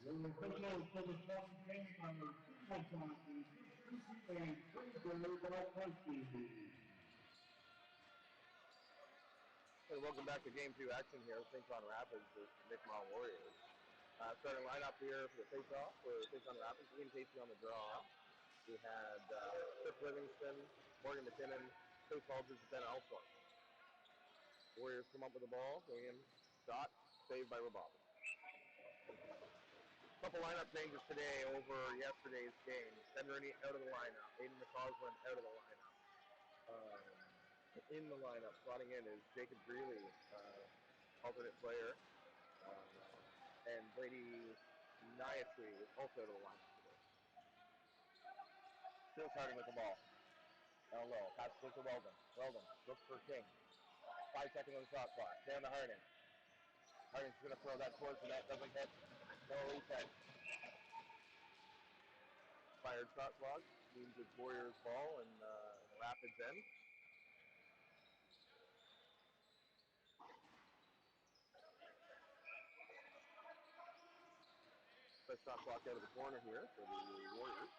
Hey, welcome back to Game 2 action here. St. John Rapids versus Mi'kmaq Warriors. Starting lineup here for the face-off for St. John Rapids. Ian Casey on the draw. We had Chris Livingston, Morgan McKinnon, Chase Aldridge, Ben Alston. Warriors come up with the ball, going in, shot, saved by Rabab. Couple lineup changes today over yesterday's game. Ben Rooney out of the lineup. Aiden McCausland out of the lineup. In the lineup, slotting in is Jacob Greeley, alternate player, and Brady Nyatry is also out of the lineup today. Still starting with the ball. Down low, passes it to Weldon. Weldon looks for King. 5 seconds on the shot clock. Down to Harding. Harding's going to throw that towards the net. Doesn't hit. No reset. Fired shot clock means it's Warriors ball and Rapids end. First shot clock out of the corner here for the Warriors.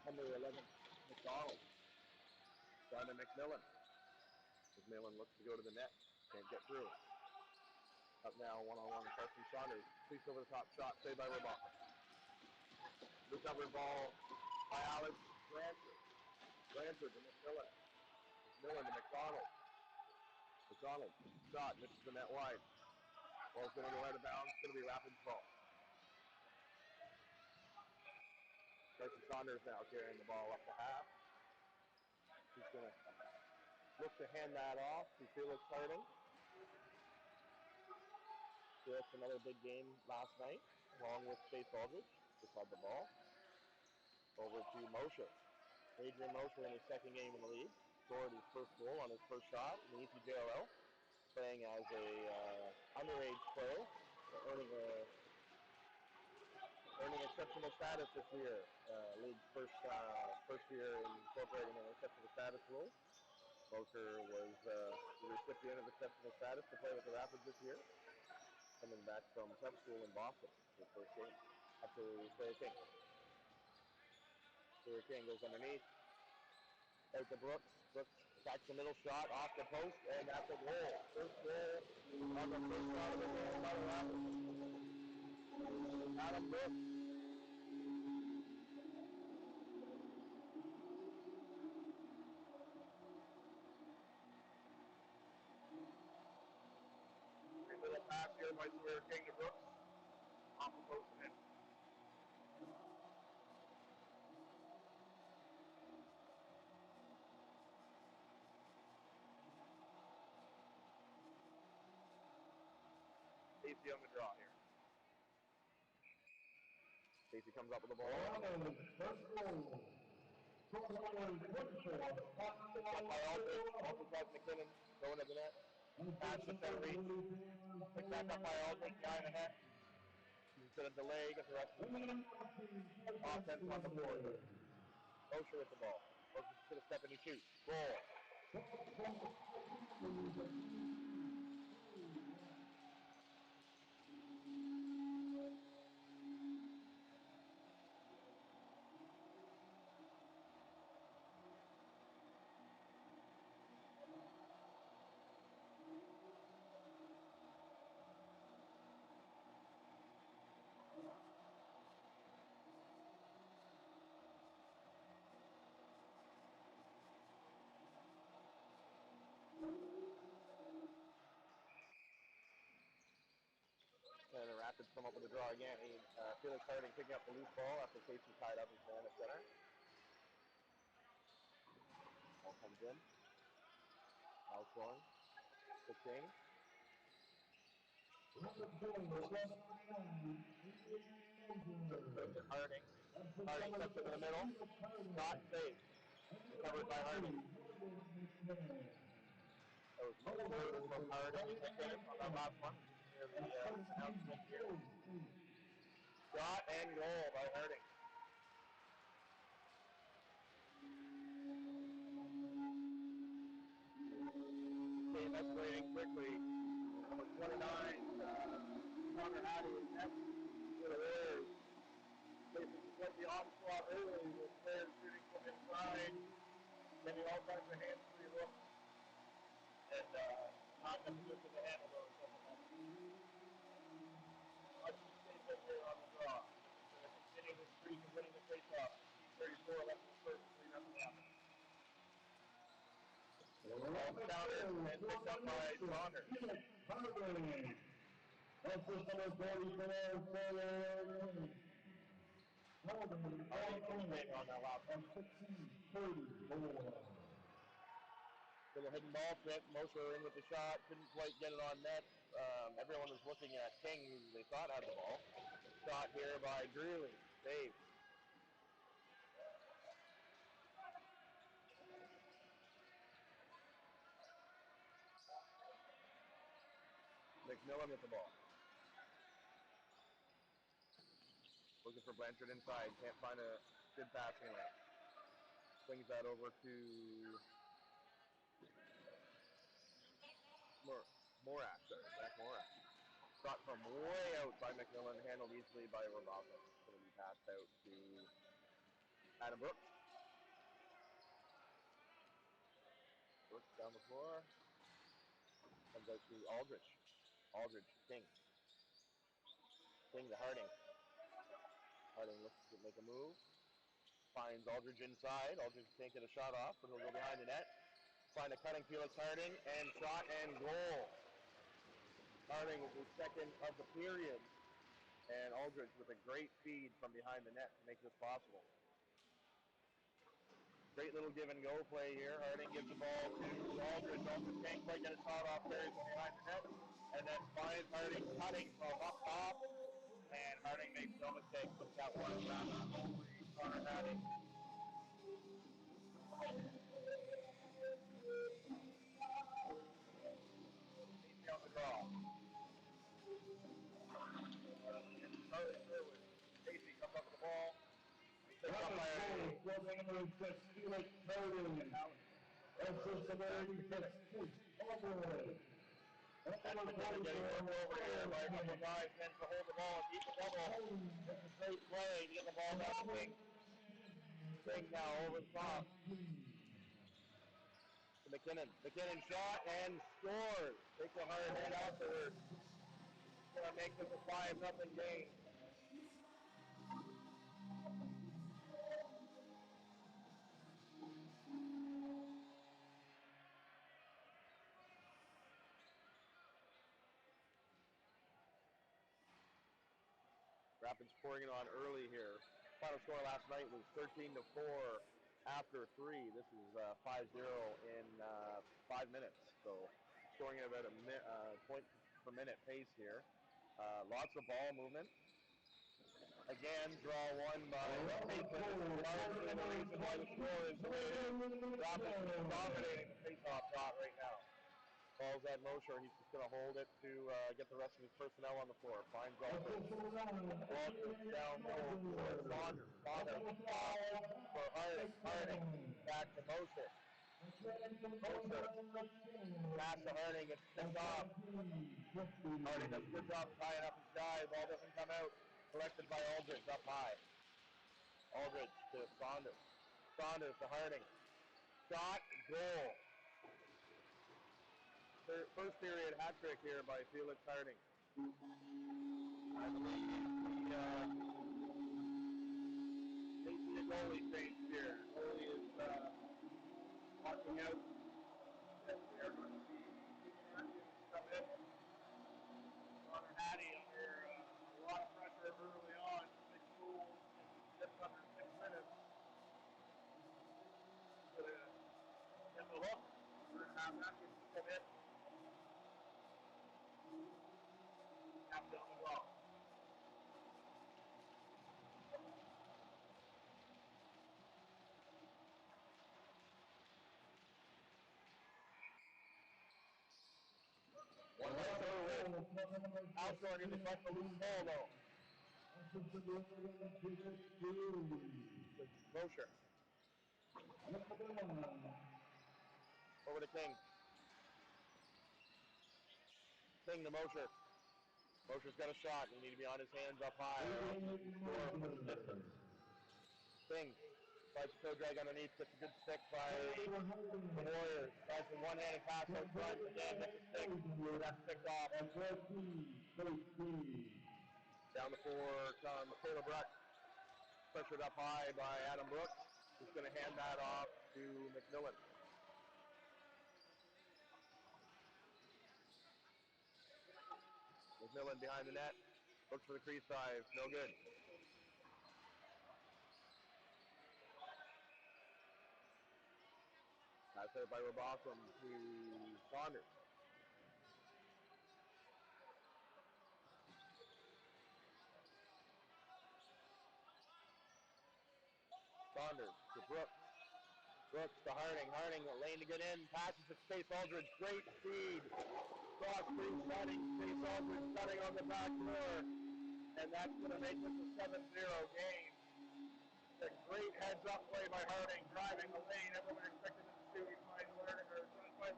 Number 11, McDonald. Down to McMillan. McMillan looks to go to the net. Can't get through. Up now, one-on-one, Carson Saunders. Tweaks over the top shot, saved by Robot. Recovered ball by Alex Blanchard. Blanchard to McMillan. McMillan to McDonald. McDonald, shot, misses the net wide. Ball's going to go out of bounds. It's going to be Rapids ball. Carson Saunders now carrying the ball up to half. He's going to look to hand that off to Felix Harding. Felix, another big game last night, along with Chase Aldridge. Just had the ball. Over to Mosher. Adrian Mosher in his second game in the league. Scored his first goal on his first shot in the ECJLL. Playing as a underage player. Earning exceptional status this year. League's first year incorporating an exceptional status rule. Mosher was the recipient of exceptional status to play with the Rapids this year. Coming back from prep school in Boston for his first game. Up to Slayer King. Slayer King goes underneath. Out to Brooks. Brooks attacks the middle shot off the post, and that's a goal. First goal on the first shot of the game by the Rapids. Adam Brooks. A little pass here by Slayer King to Brooks. Off the post and in. Casey on the draw here. Casey comes up with the ball. Aldridge has McKinnon going to the net. Pass just out of reach. Picked back up by Aldridge, guy in the net. He's going to delay, get the rest of the offense on the board. Mosher with the ball. Mosher's going to step in and shoot. Goal. And the Rapids come up with a draw again. Felix Harding picking up the loose ball after Casey tied up his man at center. Ball comes in. Out scoring. To King. Harding. Harding steps into the middle. Shot saved. Recovered by Harding. That was Mosher from Harding and McKinnon on that last one. You can hear the announcement here. Shot and goal by Harding. Came out Can you all touch the hands for your look? And not have to look at the handle though. Let's just stay put here on the draw. We're going to continue the streak of winning the face-off. 34 left in the first, 3-0 down. Ball counter and picked up by Saunders. That's just number 44, on that last one. 16-34. Little hidden ball trip. Mosher in with the shot. Couldn't quite get it on net. Everyone was looking at King, who they thought had the ball. Shot here by Greeley. Save. McMillan with the ball. Looking for Blanchard inside. Can't find a good passing lane. Swings that over to Morak. Zach Morak. Shot from way out by McMillan. Handled easily by Rabasa. It's going to be passed out to Adam Brooks. Brooks down the floor. Comes out to Aldrich. Aldrich, King. King to Harding. Harding looks to make a move. Finds Aldridge inside. Aldridge can't get a shot off, but he'll go behind the net. Find a cutting Felix Harding, and shot and goal. Harding with the second of the period. And Aldridge with a great feed from behind the net to make this possible. Great little give and go play here. Harding gives the ball to Aldridge. Aldridge can't quite get a shot off there. He's behind the net. And then finds Harding cutting from up top. And Harding makes no mistake. Puts that one around the goalie, Connor Harding. Easy on the draw. Charlie Sherwood. Casey comes up with the ball. Picked up by Felix Harding. That's just number 86, Overwood. That's McKinnon getting worked over here by a couple guys. Tends to hold the ball and keep the double. It's a great play to get the ball back to King. King now over the top. To McKinnon. McKinnon shot and scores. Takes a hard hit afterwards. Going to make this a 5-0 game. Rapids pouring it on early here. Final score last night was 13-4 after 3. This is 5-0 in 5 minutes. So scoring at about a point per minute pace here. Lots of ball movement. Again, draw one by Maitland. Largely the reason why the score is the way it is. Rapids is dominating the face-off dot right now. Ball's at Mosher. He's just going to hold it to get the rest of his personnel on the floor. Finds Aldridge. Aldridge down low for Saunders. Saunders for Harding. Back to Mosher. Mosher. Pass to Harding. It's picked off. Harding does a good job tying up his guy. Ball doesn't come out. Collected by Aldridge up high. Aldridge to Saunders. Saunders to Harding. Shot, goal. First period hat trick here by Felix Harding. I believe the goalie change here. Goalie is walking out. They're going to be come in. Connor Hattie under a lot of pressure early on. Big goal in just under 6 minutes. Going to get the hook. First half Atkins to come in. Captain on the block. One more outscoring in the front of the loose ball though. Mosher. Over to King. King to Mosher. Mosher's got a shot. You need to be on his hands up high. King. Tries to toe drag underneath, gets a good stick by the Warriors. Tries a one-handed pass out front, again gets a stick, so that's picked off. Down the floor comes Taylor Bruck, pressured up high by Adam Brooks. He's going to hand that off to McMillan. McMillan behind the net, looks for the crease drive, no good. Pass there by Robotham to Saunders. Saunders to Brooks. Brooks to Harding. Harding, a lane to get in. Passes to Chase Aldridge. Great speed. Cross crease running. Chase Aldridge cutting on the back door. And that's going to make this a 7-0 game. A great heads-up play by Harding. Driving the lane. Everyone expected him to shoot. He finds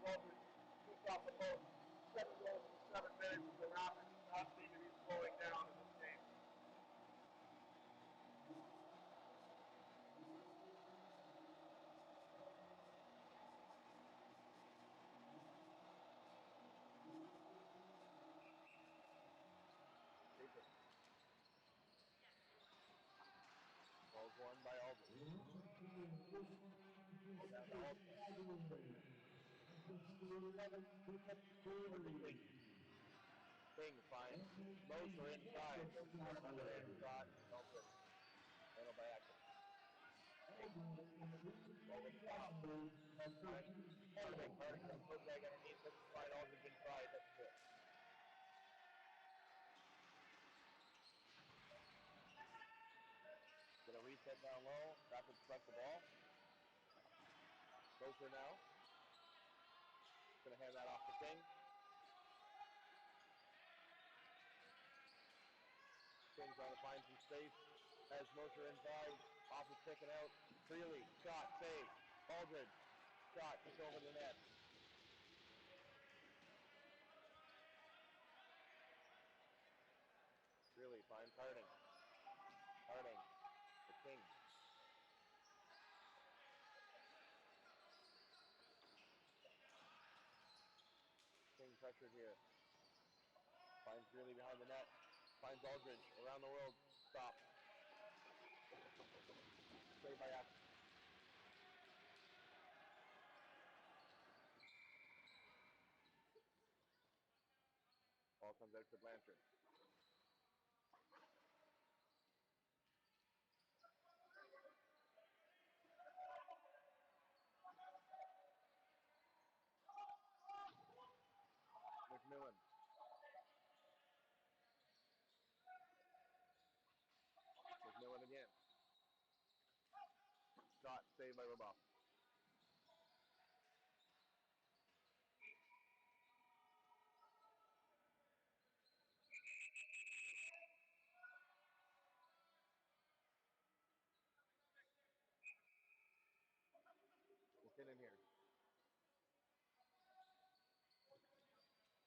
Aldridge. Just off the post. 7 goals in 7 minutes. The Rapids do not seem to be slowing down in this game. Ball's won by Aldridge. Down to Aldridge. King finds Moser inside. Moser going to put it in. Shot. No good. Handled by Atkins. Over the top. Harding going to put leg underneath. This is fine. Aldridge inside. That's good. Going to reset down low. Rapids press the ball. Moser now. Going to hand that off to King. King's trying to find some space. Has Moser inside. Off is taken out. Freely. Shot. Save. Aldridge. Shot. Just over the net. Freely finds Harding. Harding. The King. King pressured here. Finds Greeley behind the net. Finds Aldridge around the world. Stop. Saved by Atkins. Ball comes out to Blanchard. McMillan. McMillan again. Shot saved by Roboff. We'll in here.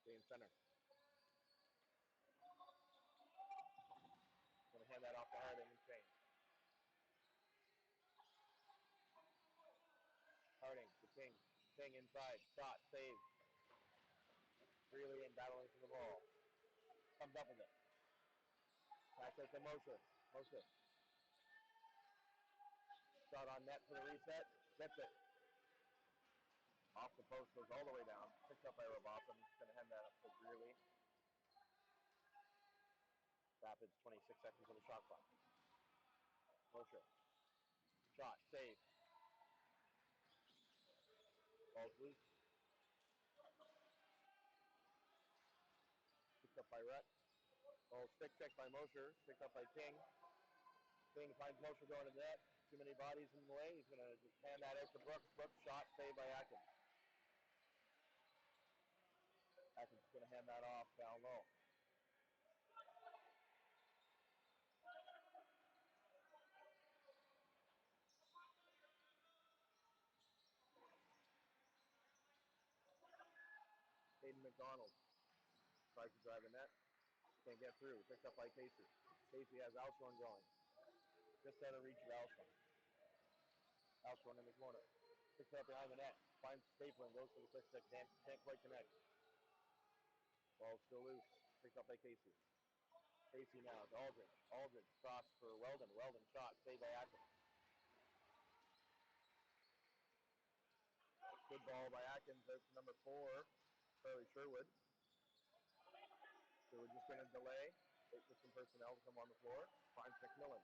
Stay in center. Going to hand that off to Harding and Shane. Harding to King. King inside. Shot saved. Freely and battling for the ball. Comes up with it. Pass it to Moser. Moser. Shot on net for the reset. Gets it. Off the post, goes all the way down. Picked up by Robotham. He's going to hand that up to Greeley. Rapids 26 seconds on the shot clock. Moser. Shot. Save. Ball's loose. Picked up by Rhett. Ball stick check by Moser. Picked up by King. King finds Moser going to the net. Too many bodies in the way. He's going to just hand that out to Brooks. Brooks shot. Saved by Atkins. Atkins is going to hand that off down low. Hayden McDonald tries to drive the net. Can't get through. Picked up by Casey. Casey has Alshon going. Just out of reach of Alshon. House one in the corner. Picks it up behind the net. Finds Stapleton. Goes for the quick stick. Can't quite connect. Ball still loose. Picked up by Casey. Casey now to Aldridge. Aldridge cross for Weldon. Weldon shot. Saved by Atkins. Good ball by Atkins out to number 4, Charlie Sherwood. Sherwood just going to delay. Wait for some personnel to come on the floor. Finds McMillan.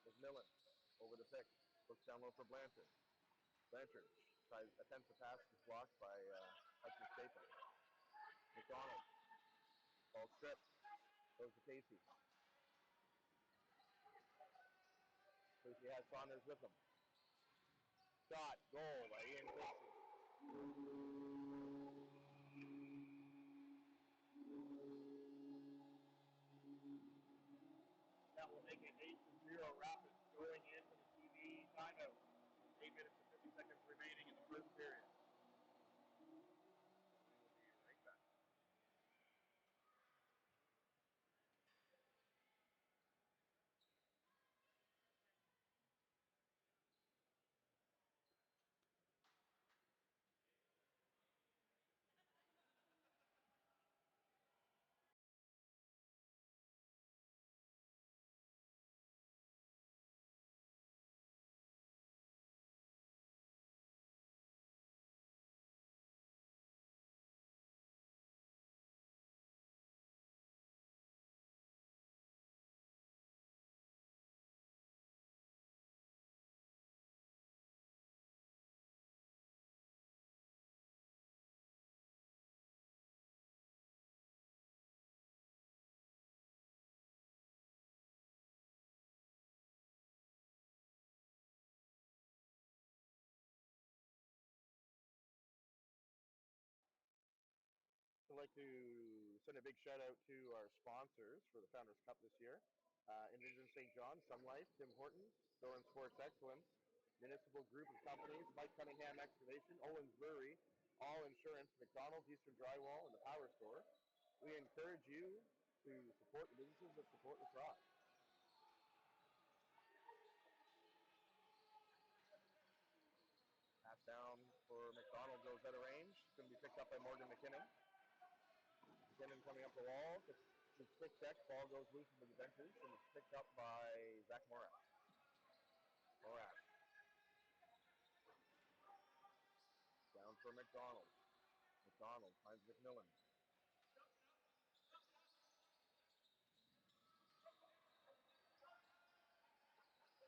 McMillan over the pick. Looks down low for Blanchard. Blanchard attempts to pass, is blocked by Hudson Stapleton. McDonald. Ball stripped. Goes to Casey. Casey has Saunders with him. Shot. Goal by Ian Casey. That will make it 8-0 Rapids going into the TV timeout. 8 minutes and 50 seconds remaining in the first period. We will be right back. I'd like to send a big shout out to our sponsors for the Founders Cup this year. Envision St. John, Sun Life, Tim Hortons, Doran Sports Excellence, Municipal Group of Companies, Mike Cunningham Excavation, Owens Brewery, All Insurance, McDonald's, Eastern Drywall, and the Power Store. We encourage you to support the businesses that support lacrosse. Pass down for McDonald goes out of range. It's going to be picked up by Morgan McKinnon. McKinnon coming up the wall. His quick check. Ball goes loose into the benches and it's picked up by Zach Morash. Morash. Down for McDonald. McDonald finds McMillan.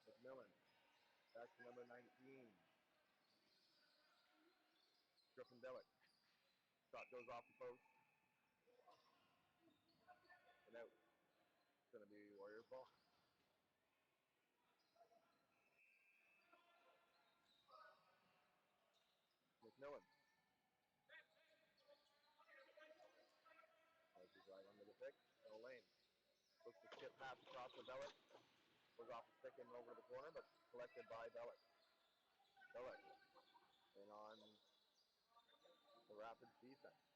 McMillan. Back to number 19. Griffin Delic. Shot goes off the post. And out. It's going to be Warriors ball. McMillan. As he's right under the pick. No lane. Looks to skip pass across to Delic. Goes off the stick and over to the corner, but collected by Delic. Delic. And on the Rapids defense.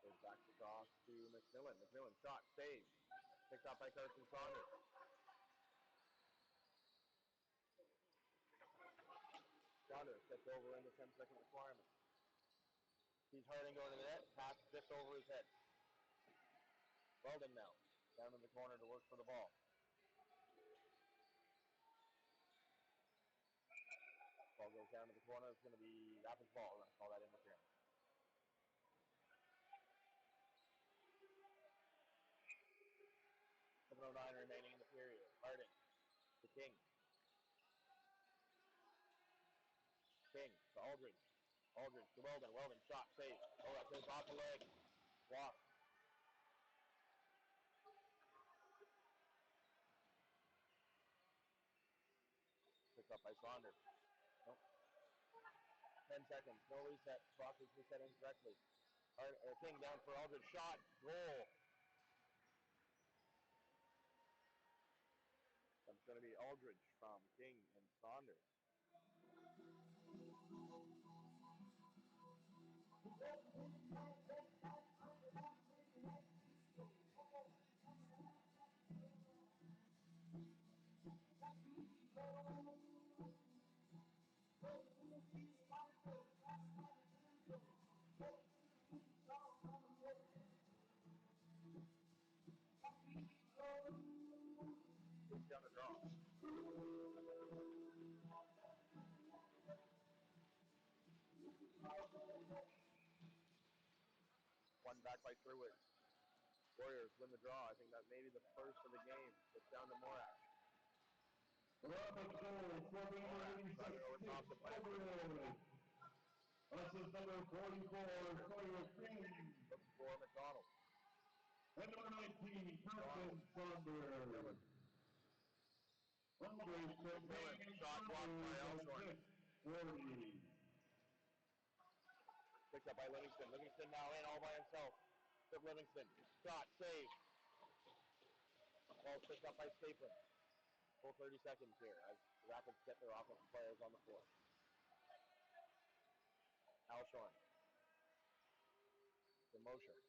Goes back across to McMillan. McMillan shot, saved. Picked up by Carson Saunders. Saunders gets over in the 10-second requirement. He's Harding going to the net. Pass just over his head. Weldon now. Down in the corner to work for the ball. Ball goes down to the corner. It's going to be Rapids ball. We're going to call that interference. .09 remaining in the period. Harding to King. King to Aldridge. Aldridge to Weldon. Weldon shot, saved. Oh, that goes off the leg. Walk. Picked up by Saunders. Nope. 10 seconds. No reset. Clock is reset incorrectly. King down for Aldridge. Shot. Goal. That's going to be Aldridge from King and Saunders. One back by Thruward. Warriors win the draw. I think that may be the first of the game. It's down to Morak. Driving over top the play. Assist number 44, Sawyer King. Looks for McDonald. And number 19, Carson Saunders. Shot blocked by Elshorn. 40. Picked up by Livingston. Livingston now in all by himself. Good Livingston. Shot, save. Ball picked up by Stapleton. Full 30 seconds here as the Rapids get their offensive players on the floor. Elshorn. To Mosher.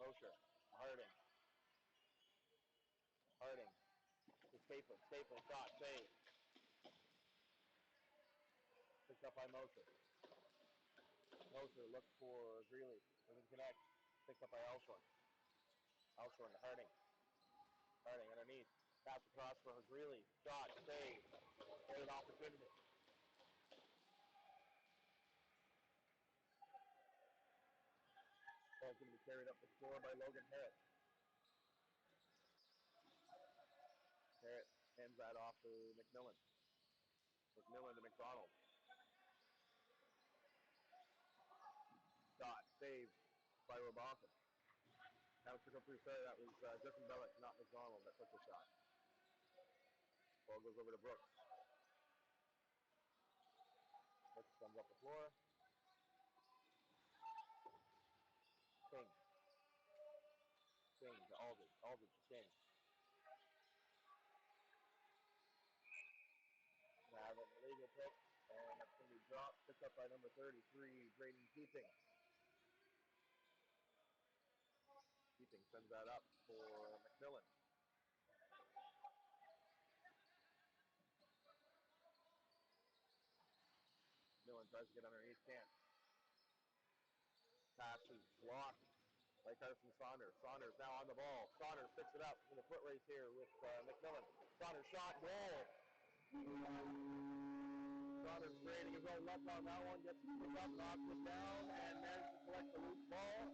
Mosher. Harding. Harding. To Stapleton. Stapleton. Shot, save. Picked up by Mosher. Mosher looks for Greeley. Doesn't connect. Picked up by Elshorn. Elshorn to Harding. Harding underneath. Pass across for Greeley. Shot, save. Great opportunity. Ball's going to be carried up the floor by Logan Harris. Harris hands that off to McMillan. McMillan to McDonald. Shot, save by Robotham. Now took up through center. That was Griffin Bellick, not McDonald, that took the shot. Ball goes over to Brooks. Brooks comes up the floor. King. King to Aldridge. Aldridge to King. Now the illegal pick, and that's going to be dropped. Picked up by number 33, Braden Keating. Keating sends that up for McMillan. McMillan tries to get underneath, can't. Pass is blocked by Carson Saunders. Saunders now on the ball. Saunders picks it up in the foot race here with McMillan. Saunders shot, goal. Saunders creating his own luck on that one. Gets it picked up, knocks it down, and managed to collect the loose ball.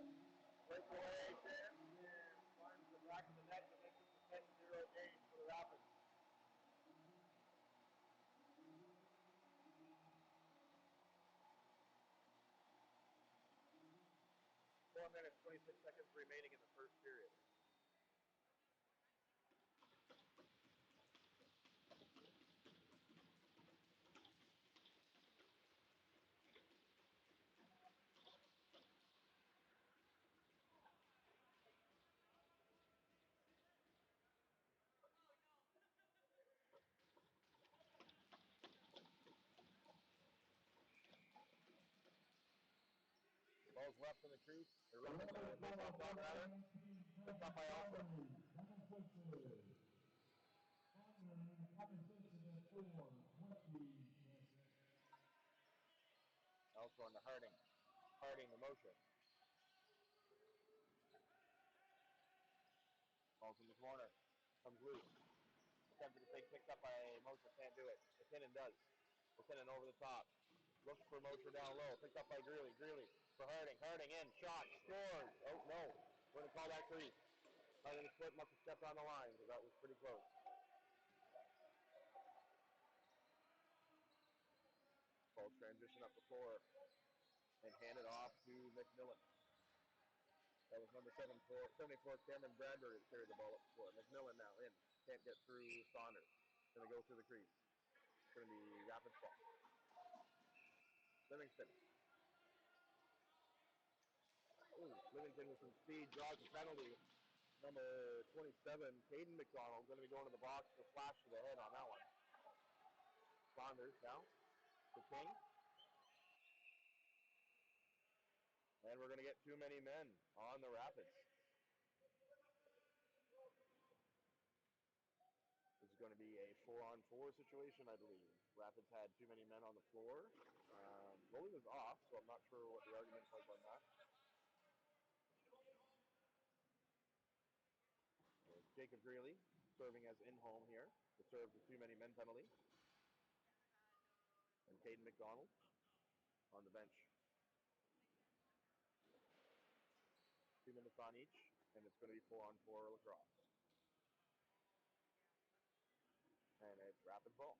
Breakaway chance, and finds the back of the net to make it a 10-0 game for the Rapids. 4 minutes, 26 seconds remaining in the first period. Ball's left in the crease. They're running the face-off down rather. Picked up by Elshorn. Elshorn to Harding. Harding to Mosher. Ball's in the corner. Comes loose. Attempted to take picked up by Mosher. Can't do it. McKinnon does. McKinnon over the top. Looks for Mosher down low. Picked up by Greeley. Greeley for Harding. Harding in. Shot. Scores. Oh, no. We're going to call that crease. I think his foot must have stepped on the line because that was pretty close. Ball transition up the floor and hand it off to McMillan. That was number 74, Cameron Bradbury, that carried the ball up the floor. McMillan now in. Can't get through Saunders. Going to go through the crease. It's going to be Rapids ball. Livingston. Ooh, Livingston with some speed draws the penalty. Number 27, Caden McDonald, going to be going to the box for a flash to the head on that one. Saunders now to King. And we're going to get too many men on the Rapids. This is going to be a 4-on-4 situation, I believe. Rapids had too many men on the floor. Goalie was off, so I'm not sure what the argument was on that. There's Jacob Greeley serving as in-home here to serve the too many men penalty. And Caden McDonald on the bench. on each, and it's going to be 4-on-4 lacrosse. And it's rapid ball.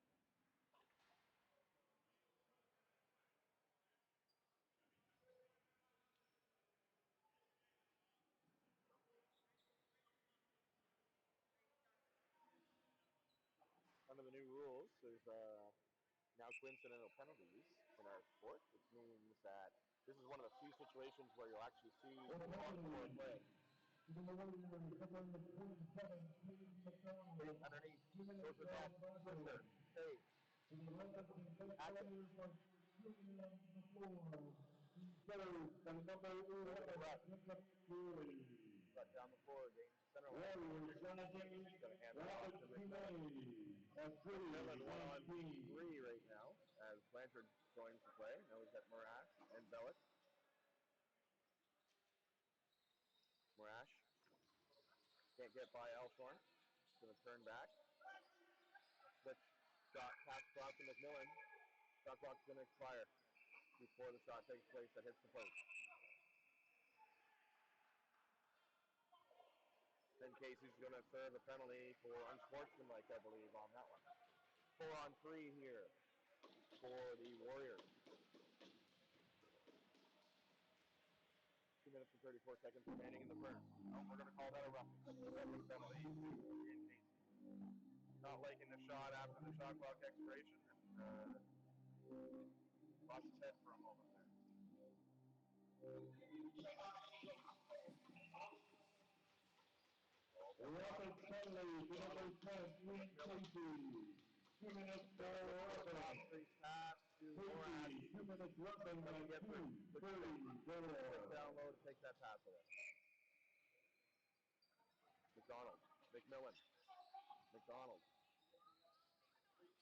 Under the new rules, there's now coincidental penalties in our sport, which means that this is one of the few situations where you'll actually see on-floor play. Underneath, goes it off, Twister, hey. Action. Cut down the floor against center line. He's going to hand it off to McMillan. McMillan 1-on-3 right now as Blanchard joins the play. Now we've got Morash and Bellick. Morash can't get by Elshorn. Going to turn back. Switch shot pass across to McMillan. Shot clock's going to expire before the shot takes place that hits the post. Then Casey's going to serve a penalty for unsportsmanlike, I believe, on that one. 4-on-3 here for the Warriors. 2 minutes and 34 seconds remaining in the first. Oh, we're going to call that a roughing penalty in Casey. Not liking the shot after the shot clock expiration, and lost his head for a moment there. Rapid penalty for number 10, Casey. 2 minutes for roughing. Pass to Morash. 2 minutes roughing and 2:34. Down low to take that pass away. McDonald. McMillan. McDonald.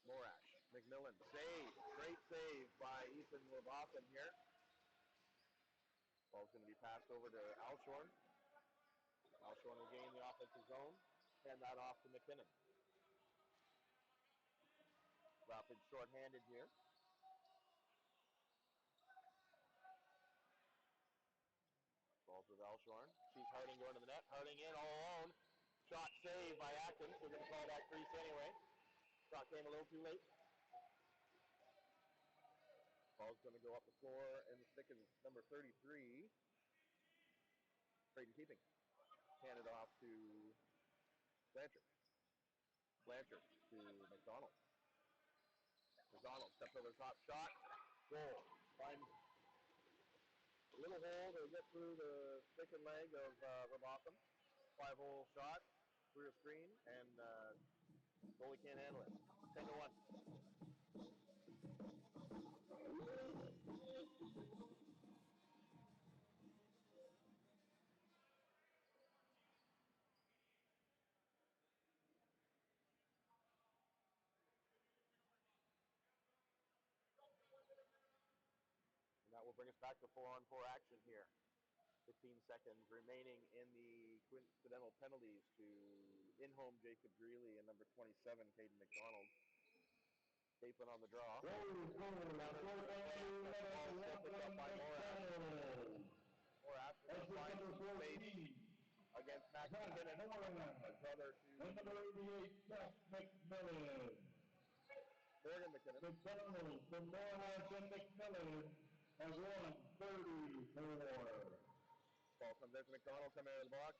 Morash. McMillan. Save. Great save by Ethan Levothin here. Ball's going to be passed over to Alshorn. Alshorn will gain the offensive zone. Hand that off to McKinnon. Rapid short-handed here. Ball's with Alshorn. Sees Harding going to the net. Harding in all alone. Shot saved by Atkins. We're going to call that crease anyway. Shot came a little too late. Ball's going to go up the floor and stick in number 33. Trade and keeping. Handed off to Blanchard. Blanchard to McDonald. McDonald steps over the top. Shot. Goal. Finds a little hole to get through the stick and leg of Robotham. 5-hole shot through a screen, and goalie can't handle it. 10-1. And that will bring us back to 4-on-4 action here. 15 seconds remaining in the coincidental penalties to in-home Jacob Greeley and number 27, Caden McDonald. Capon on the draw. Morash finds some space against Max McKinnon. Brother to number 88, Seth McMillan. Morgan McKinnon. McDonald from Morash and McMillan has won 34. Ball comes in to McDonald, coming out of the box.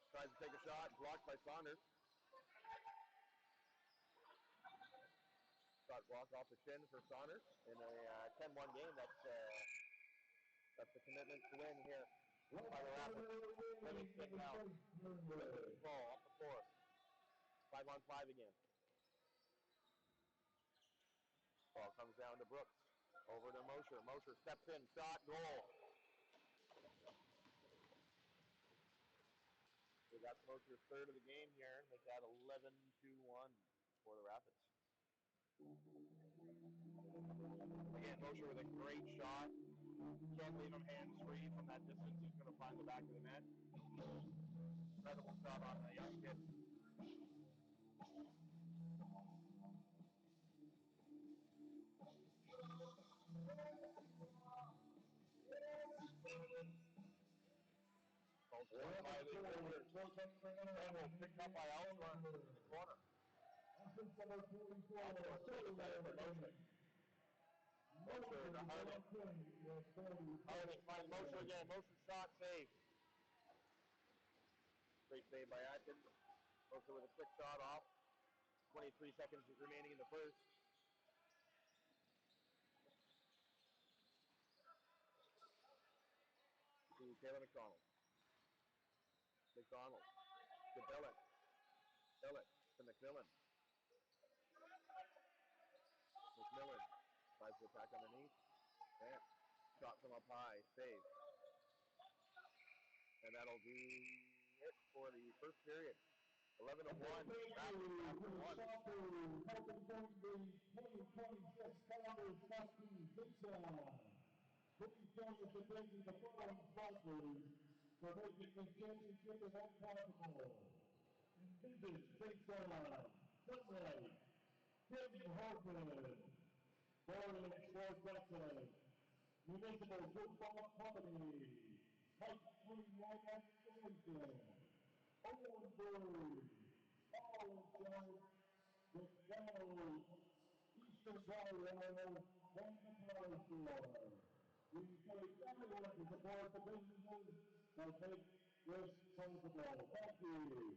Tries to take a shot, blocked by Saunders. Shot blocked off the chin for Saunders in a 10-1 game. That's the commitment to win here by the Rapids. Winning stick now. Ball off the floor. 5-on-5 again. Ball comes down to Brooks. Over to Mosher. Mosher steps in. Shot. Goal. So that's Mosher's third of the game here. Make that 11-1 for the Rapids. Again, Mosher with a great shot. Can't leave him hands-free from that distance. He's going to find the back of the net. Incredible job on the young kid. One by the Rangers. Then will pick up by Alsworth in the corner. Moser to Harding. Harding finds Moser again. Moser shot saved. Great save by Atkins. Moser with a quick shot off. 23 seconds remaining in the first. To Taylor McDonald. McDonald to Billett. Billett to McMillan. McMillan tries to attack underneath. And shot from up high. Save. And that'll be it for the first period. 11-1. Please join us in thanking the following sponsors for making this championship event possible. Envision Stateside, Sunlight, Tim Hartman, Boring Sports Wrestling, Municipal Football Company, Hike Free White Excavation, Owenburg, All Insurance, McDonald's, Eastern Colorado, and the Power Store. We encourage everyone to support the businesses that make this possible. Thank you.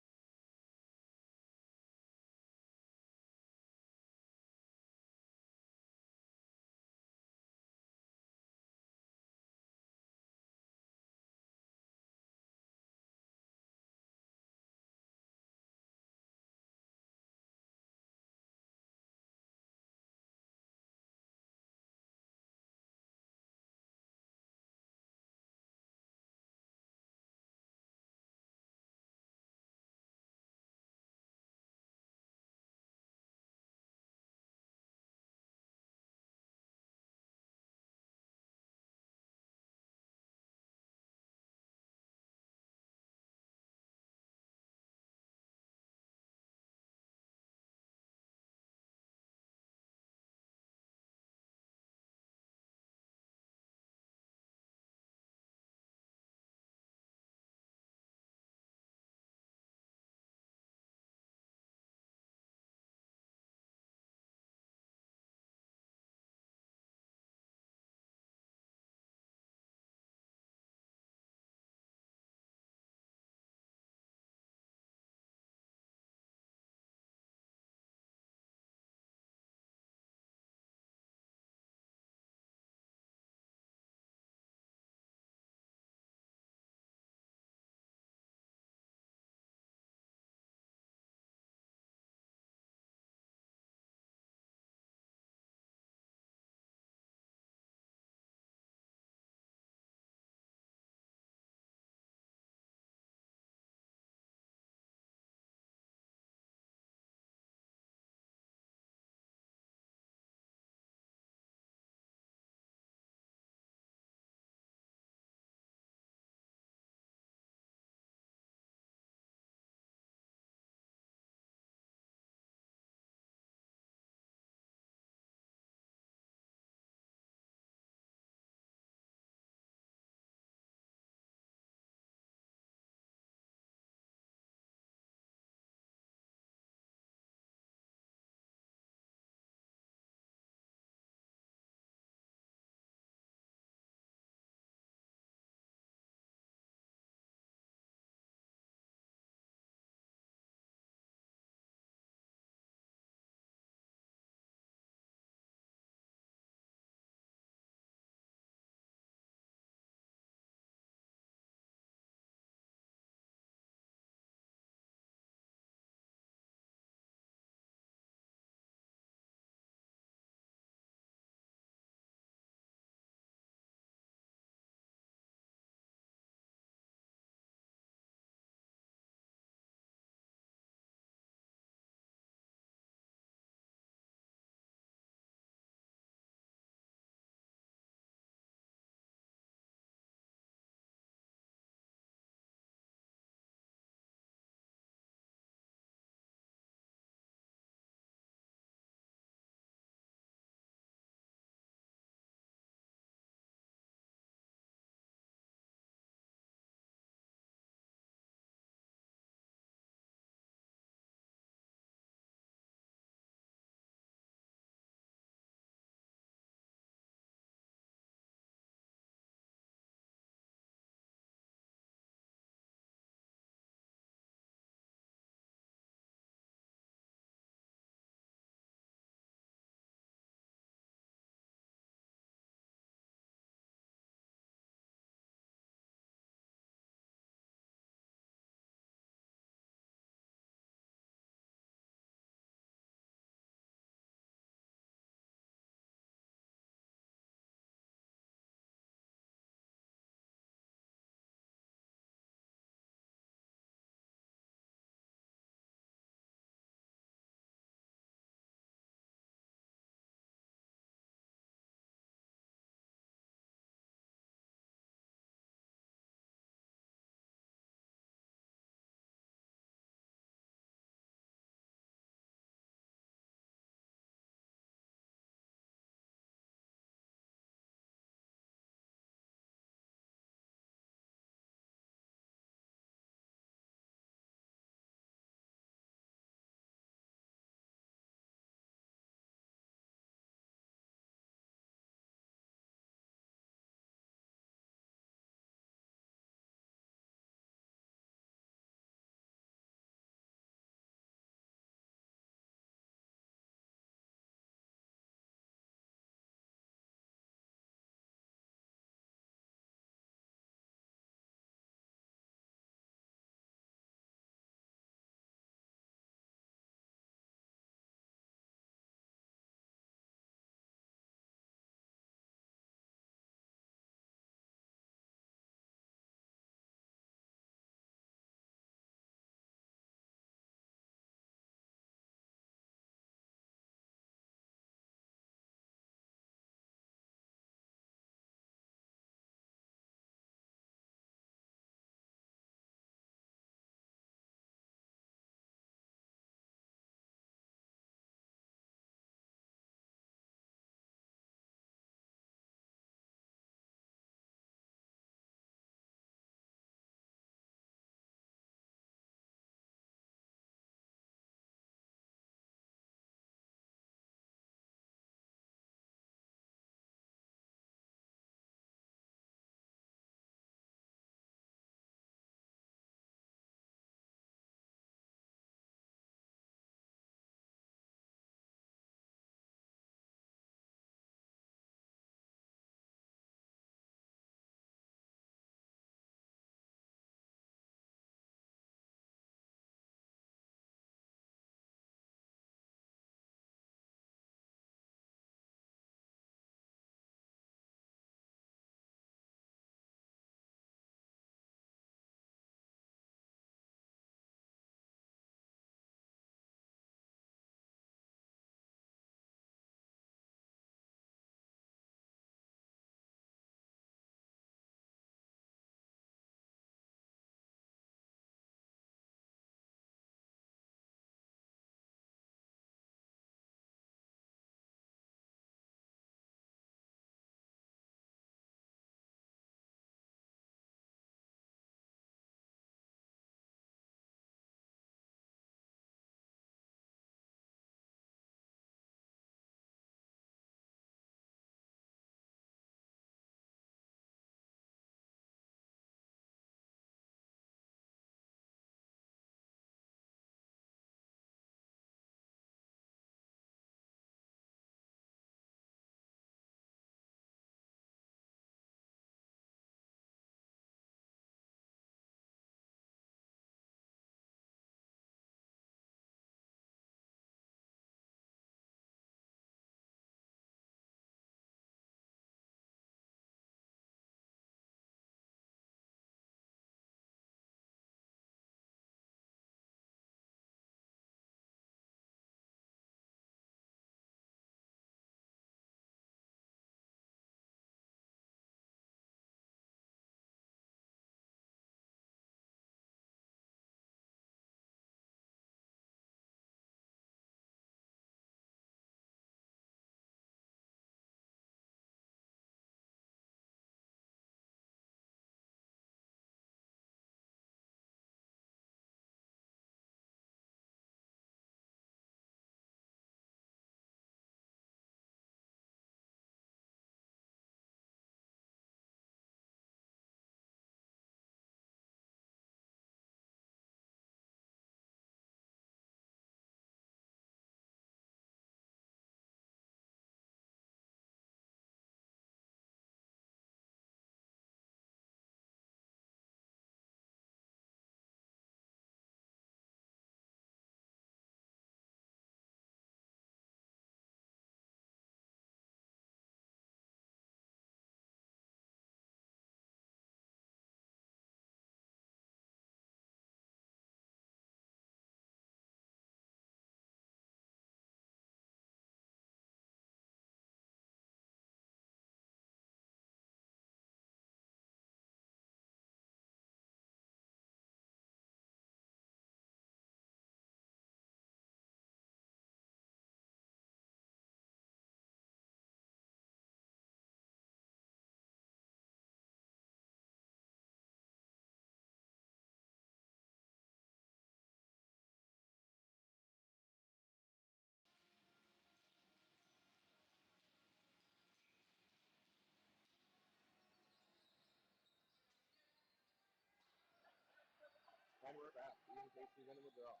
She's into the draw.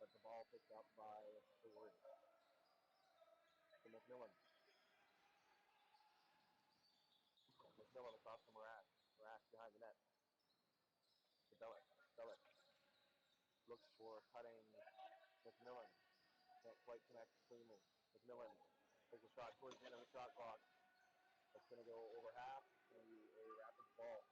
But the ball picked up by the Warriors. To McMillan. McMillan across to Marash. Marash behind the net. To Bellick. Bellick looks for cutting McMillan. Can't quite connect cleanly. McMillan takes a shot towards the end of the shot clock. It's going to go over half. It's going to be a Rapids ball.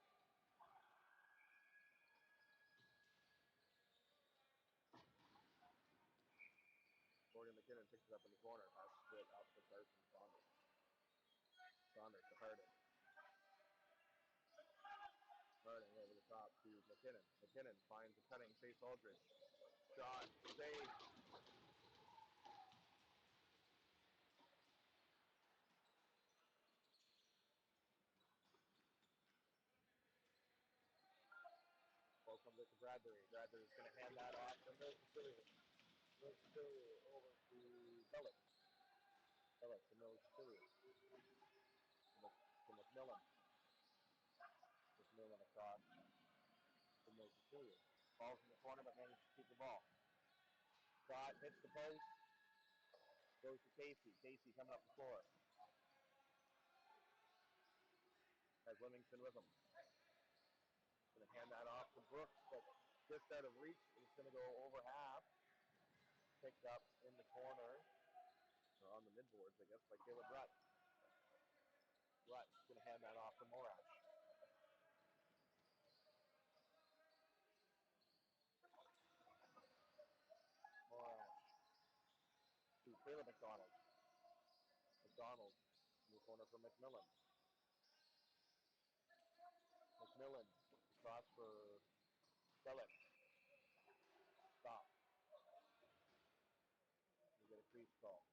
Morgan McKinnon picks it up in the corner. Passes it out to Carson Saunders. Saunders to Harding. Harding over the top to McKinnon. McKinnon finds a cutting Chase Aldridge. Shot. Save. Ball comes up to Bradbury. Bradbury's going to hand that off to Mills-Cecilia. Mills-Cecilia over to Bellick. Bellick to Mills-Cecilia. To McMillan. McMillan across to Mills-Cecilia. Ball's in the corner, but manages to keep the ball. Shot hits the post. Goes to Casey. Casey coming up the floor. Has Livingston with him. Going to hand that off to Brooks, but just out of reach. It's going to go over half. Picked up in the corner, or on the midboards, I guess, by Caleb Rutt. Rutt's going to hand that off to Morash. Morash to Caleb McDonald. McDonald in the corner for McMillan. McMillan across for Bellick. Stop. We get a crease call.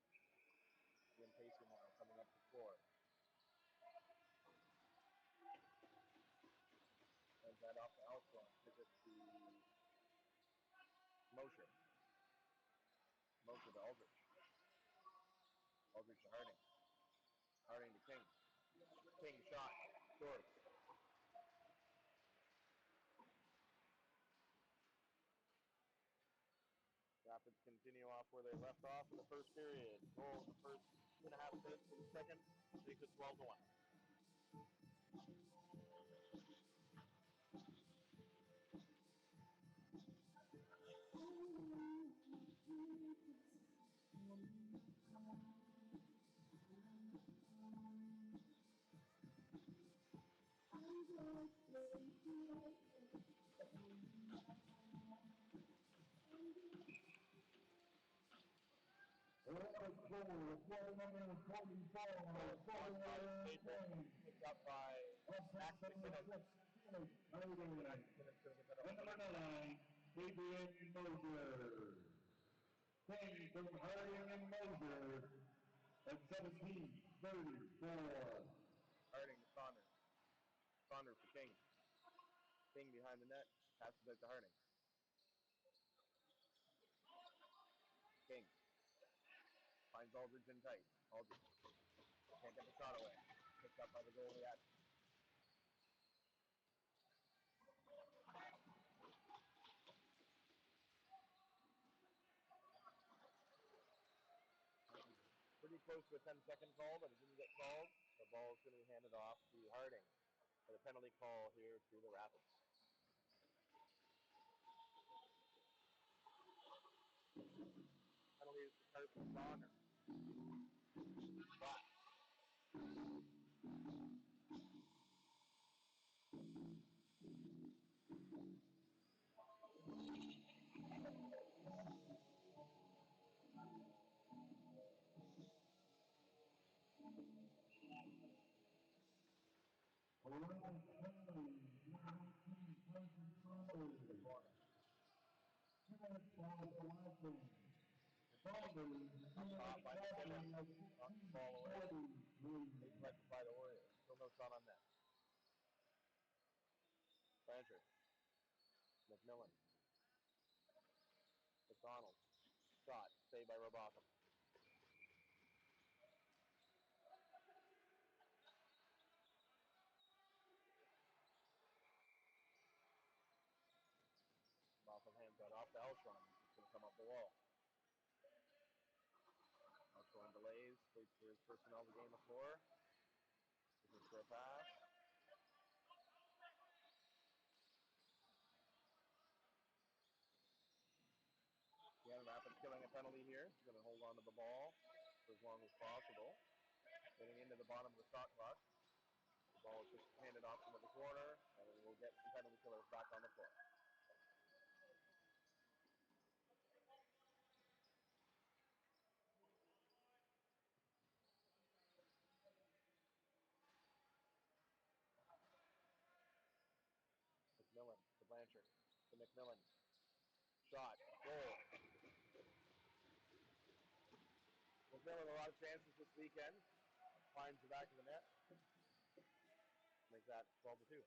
Jim Pacey now coming up the floor. And that off to Alcorn. Gives it to Mosher. Mosher to Aldrich. Aldrich to Harding. Harding to King. King shot. Scores. Rapids continue off where they left off in the first period. Goal in the first 2.5 minutes of the second. Makes it 12-1. Picked up by Max McKinnon. Number 9, Adrian Moser. 10 from Harding and Moser. And 17-34. Harding to Saunders. Saunders to King. King behind the net. Passes it to Harding. King. Finds Aldridge in tight. Aldridge. Can't get the shot away. Picked up by the goalie at. Pretty close to a 10-second call, but it didn't get called. The ball is going to be handed off to Harding for the penalty call here to the Rapids. Penalty is to Carson Saunders. But Top by McKinnon. Knocks the ball away. They collected by the Warriors. Still no shot on net. Blanchard. McMillan. McDonald. Shot. Saved by Robotham. got off to Elshon. He's going to come up the wall. Elshon delays, waits for his personnel to gain the floor. This is for a pass. Grand Rapids killing a penalty here. He's going to hold on to the ball for as long as possible. Getting into the bottom of the shot clock. The ball is just handed off into the corner, and we'll get some penalty killers back on the floor. McMillan to Blanchard to McMillan. Shot, goal. McMillan a lot of chances this weekend. Finds the back of the net. Make that 12-2.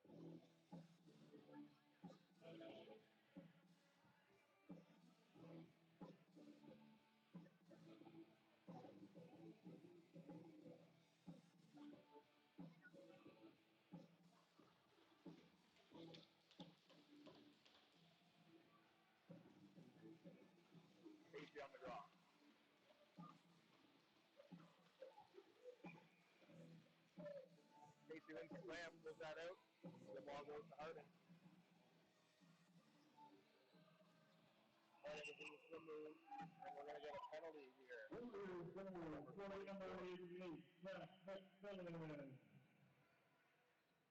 Casey on the draw. Casey wins the slam, pulls that out. The ball goes to Harding. Harding is in the swim move, and we're going to get a penalty here. Number 88, Matt McMillan.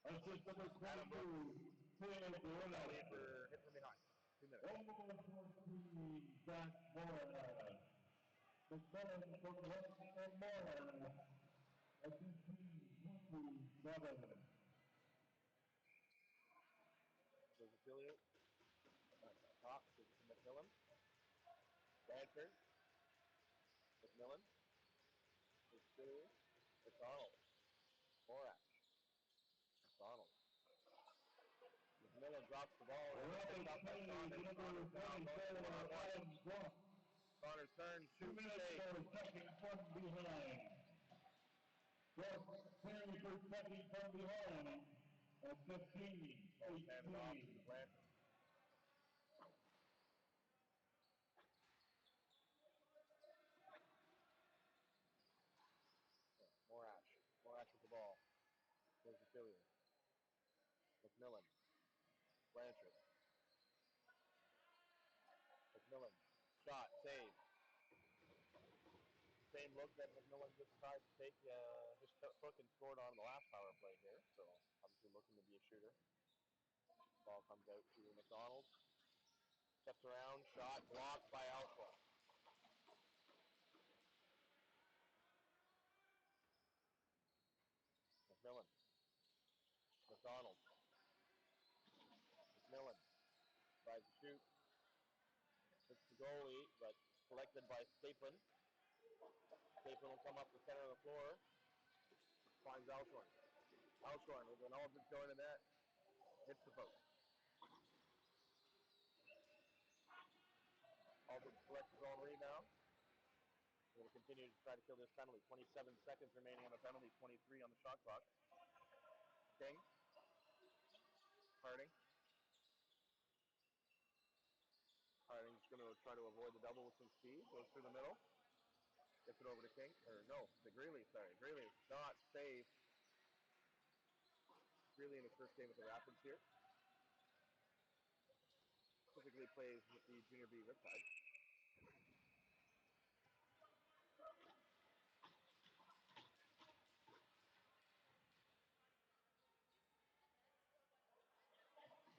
Assist number 22, Penalty for hit from behind. 2 minutes. Number 14, Zach Moore. McMillan from Washington Moore. Assist 27. There's affiliate. Top to McMillan. Blanchard. McMillan. McMillan. McDonald. Morak. McDonald. McMillan drops the ball. Connor's turn. 2 minutes for checking from behind. Cross carry for checking from behind. At 15, 18. Morash with the ball. There's the Philly. McMillan. Blanchard. McMillan. Shot. Save. Same look that McMillan just tried to take, just took and scored on the last power play here. So obviously looking to be a shooter. Ball comes out to McDonald. Steps around. Shot. Blocked by Alpha. McMillan. McDonald. McMillan tries to shoot. Hits the goalie, but collected by Stapleton. Stapleton will come up the center of the floor. Finds Alshorn. Alshorn with an Aldridge going to net. Hits the post. Aldridge collects his own rebound. We're going to continue to try to kill this penalty. 27 seconds remaining on the penalty. 23 on the shot clock. King. Harding. Harding's going to try to avoid the double with some speed. Goes through the middle. Gets it over to King. To Greeley, sorry. Greeley not safe. Greeley in his first game with the Rapids here. Typically plays with the Junior B Riptide.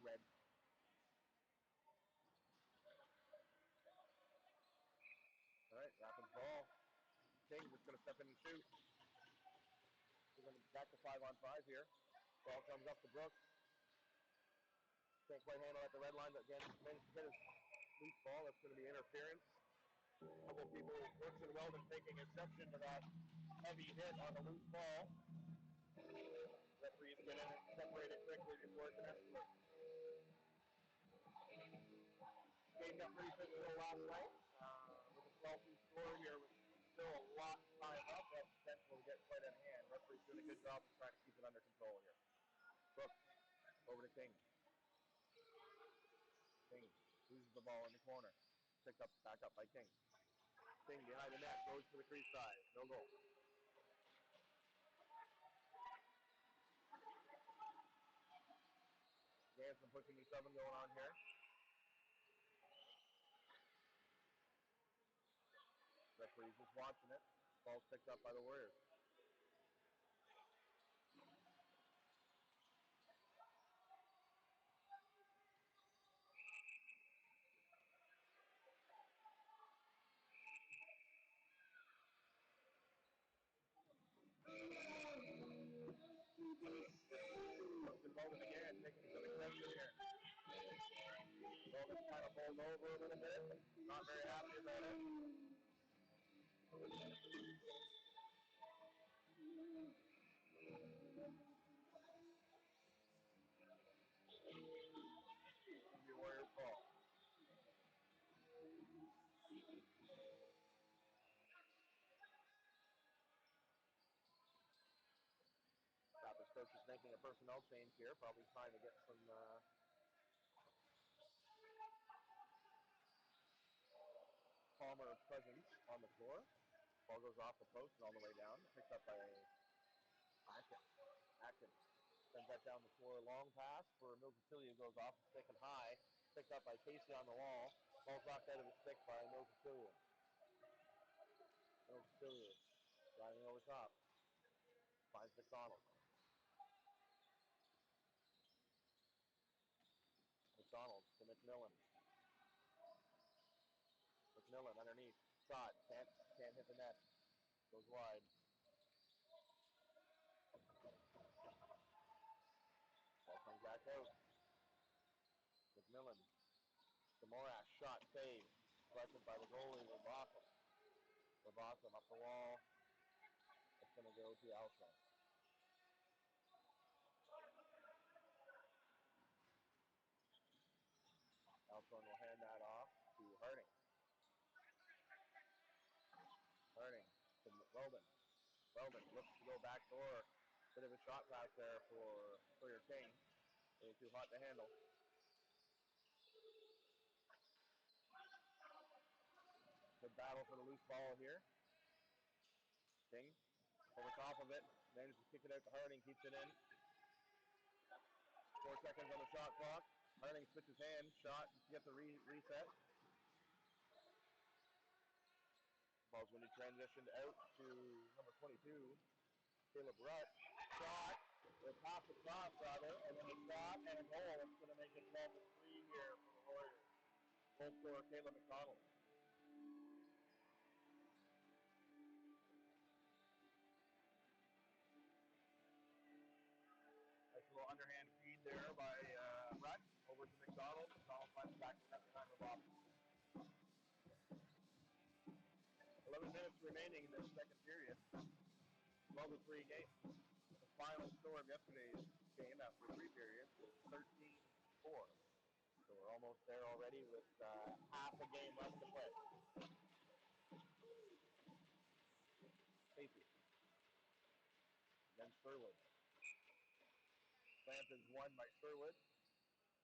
Red. All right, Rapids ball. King just going to step in and shoot. We're going to back to 5-on-5 here. Ball comes up to Brooks. Can't quite handle at the red line, but again, managed to get his loose ball. That's going to be interference. A couple of people, Brooks and Weldon, taking exception to that heavy hit on the loose ball. Referees get in and separate it quickly before it can escalate. Game got pretty physical last night. With a 12-2 score here, with still a lot of time up, that potential to get quite at hand. Referees doing a good job of trying to keep it under control here. Brooks, over to King. King loses the ball in the corner. Picked up, back up by King. King behind the net, goes to the crease side. No goal. Again, some pushing and shoving going on here. Referee's just watching it. Ball's picked up by the Warriors. Bowman again, taking some exception here. Bowman's kind of bowled over a little bit. Not very happy about it. It'll be Warriors ball. Rapids coach is making a personnel change here, probably trying to get some calmer presence on the floor. Ball goes off the post and all the way down. Picked up by Atkins. Sends that down the floor. Long pass for Mills Cecilia, goes off the stick and high. Picked up by Casey on the wall. Ball's knocked out of the stick by Mills Cecilia. Mills Cecilia driving over top. Finds McDonald. McDonald to McMillan. McMillan underneath. Shot. Can't hit the net. Goes wide. Ball comes back out. McMillan. The Morash shot saved. Collected by the goalie, Levassam up the wall. It's going to go to Alshon. Alshon will hand that off to Harding. Harding to Weldon. Weldon looks to go back door. Bit of a shot pass there for your King. A little too hot to handle. Good battle for the loose ball here. King over top of it. Manages to kick it out to Harding. Keeps it in. 4 seconds on the shot clock. Harding switches hands. Shot. Gets a reset. Ball's going to be transitioned out to number 22, Caleb Rutt. Shot. They pass across, rather, and then a shot and a goal. It's going to make it 12-3 here for the Warriors. Goal scorer, Caleb McDonald. Nice little underhand feed there by Rutt over to McDonald. McDonald finds back to net behind the box. 11 minutes remaining in the second period. 12-3 game. The final score of yesterday's game after 3 periods was 13-4. So we're almost there already with half a game left to play. Casey. Then Sherwood. Plant is won by Sherwood.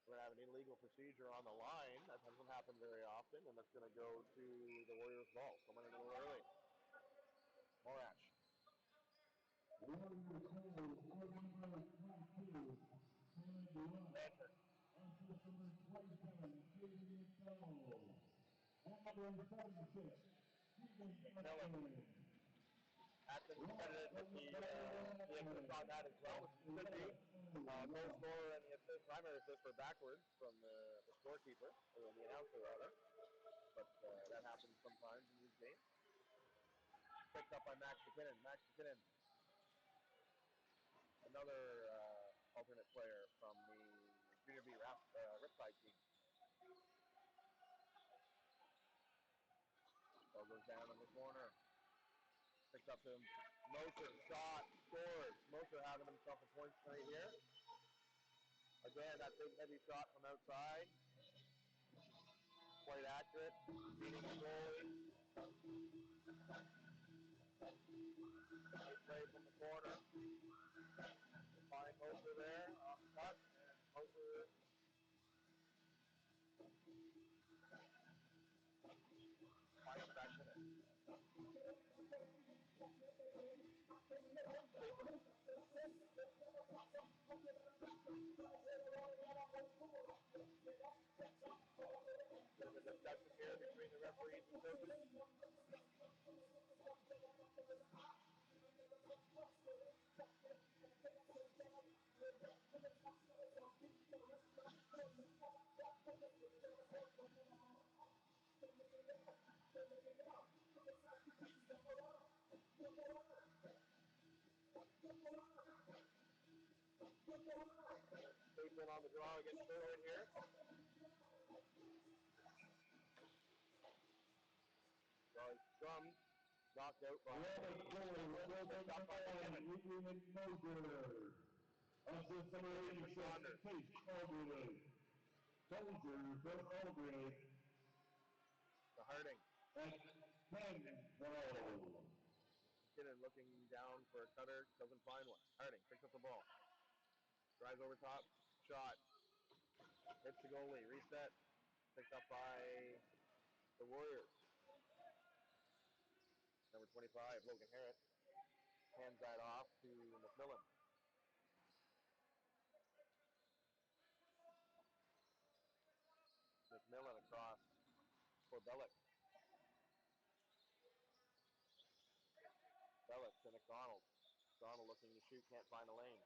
We're going to have an illegal procedure on the line. That doesn't happen very often, and that's going to go to the Warriors' ball. Coming in a little early. Morash. Lantern. McMillan. Atkins credited with the assist on that as well, which should be. Goal scorer and the assist, primary assist for backwards from the scorekeeper, or the announcer rather. But that happens sometimes in these games. Picked up by Max McKinnon. Max McKinnon, another alternate player from the Junior B Riptide team. Ball goes down in the corner. Picked up to Moser, shot, scores. Moser having himself a point right here. Again, that big heavy shot from outside. Quite accurate. Beating the goalie. Nice play from the corner. We'll find Moser there off the cut. And Moser Baseman on the draw against Sherwood here. Drum knocked out by to Harding. McKinnon looking down for a cutter, doesn't find one. Harding picks up the ball. Drives over top, shot. Hits the goalie, reset. Picked up by the Warriors. Number 25, Logan Harris, hands that off to McMillan. McMillan across for Bellick. Bellick to McDonald. McDonald looking to shoot, can't find a lane.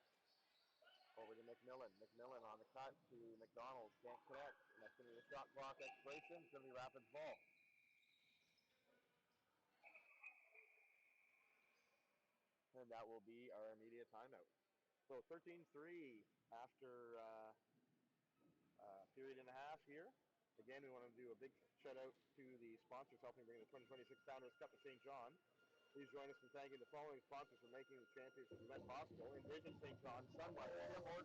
Over to McMillan. McMillan on the cut to McDonald, can't connect. And that's going to be the shot clock expiration. It's going to be Rapids ball. And that will be our immediate timeout. So 13-3 after period and a half here. Again, we want to do a big shout out to the sponsors helping bring the 2026 Founders Cup to St. John. Please join us in thanking the following sponsors for making the championship event possible. Envision St. John, Sunlight, Airport,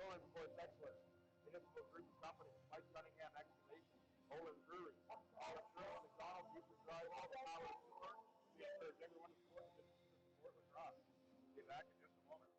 Nolan Sports Excellence, Municipal Group of Companies, Mike Cunningham Excavation, Olin Brewery, Olive Grill, McDonald's, Buford Drive, all the power store. We encourage everyone to support the business and support lacrosse. We'll be back in just a moment.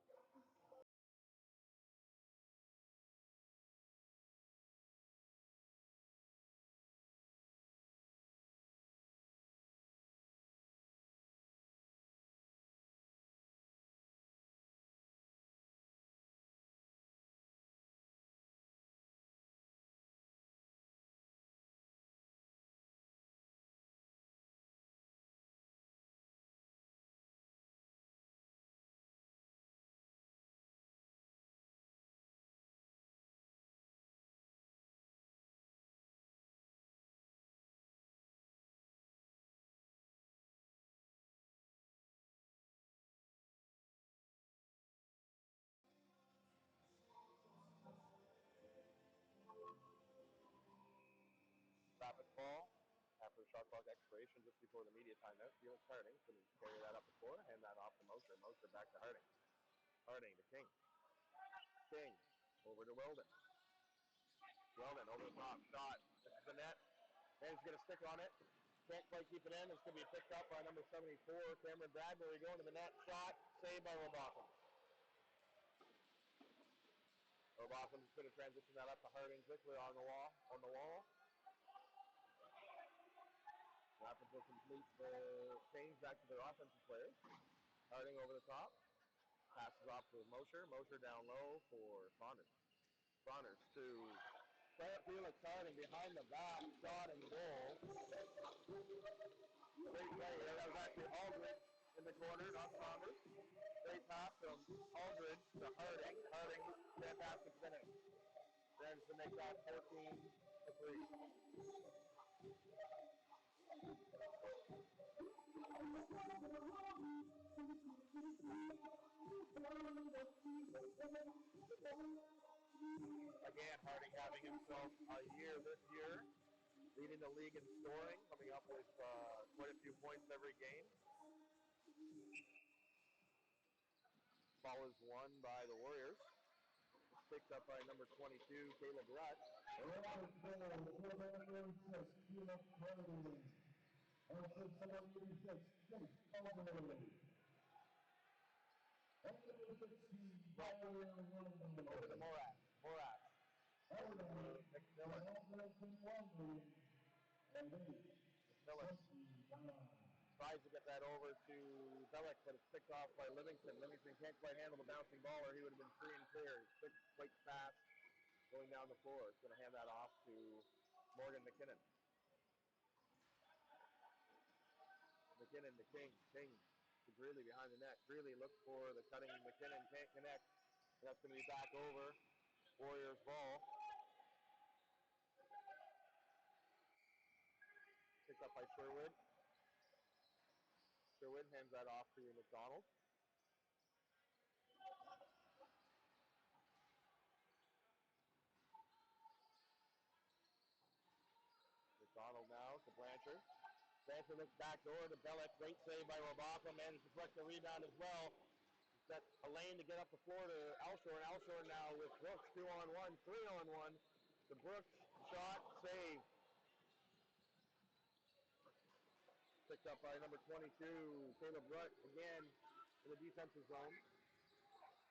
Rapids ball after the shot clock expiration just before the media timeout. Felix Harding can carry that up the floor, hand that off to Mosher. Mosher back to Harding. Harding to King. King over to Weldon. Weldon over the top, shot. This is the net. And he's going to stick on it. Can't quite keep it in. It's going to be picked up by number 74, Cameron Bradbury, going to the net. Shot, saved by Robotham. Robotham's going to transition that up to Harding quickly on the wall. Rapids will complete the change back to their offensive players. Harding over the top. Passes off to Mosher. Mosher down low for Saunders. Saunders to Felix Harding behind the back. Shot and goal. Great play here. That was actually Aldridge in the corner, not Saunders. Great pass from Aldridge to Harding. Harding, fantastic finish. Then to make that 14-3. Again, Harding having himself a year this year, leading the league in scoring, coming up with quite a few points every game. Ball is won by the Warriors. It's picked up by number 22, Caleb Rutt. Over to Morat. McMillan. Tries to get that over to Bellick, but it's picked off by Livingston. Livingston can't quite handle the bouncing ball, or he would have been free and clear. Quick, quite fast, going down the floor. It's going to hand that off to Morgan McKinnon. McKinnon to King. King to Greeley behind the net. Greeley looks for the cutting McKinnon, can't connect. That's going to be back over. Warriors ball. Picked up by Sherwood. Sherwood hands that off to McDonald. McDonald now to Blanchard. Blanchard looks back door to Bellick. Great save by Robotham. Manages to collect the rebound as well. He's got a lane to get up the floor to Alshore. And Alshore now with Brooks. 2-on-1, 3-on-1. The Brooks shot, save. Picked up by number 22, Caleb Rutt, again in the defensive zone.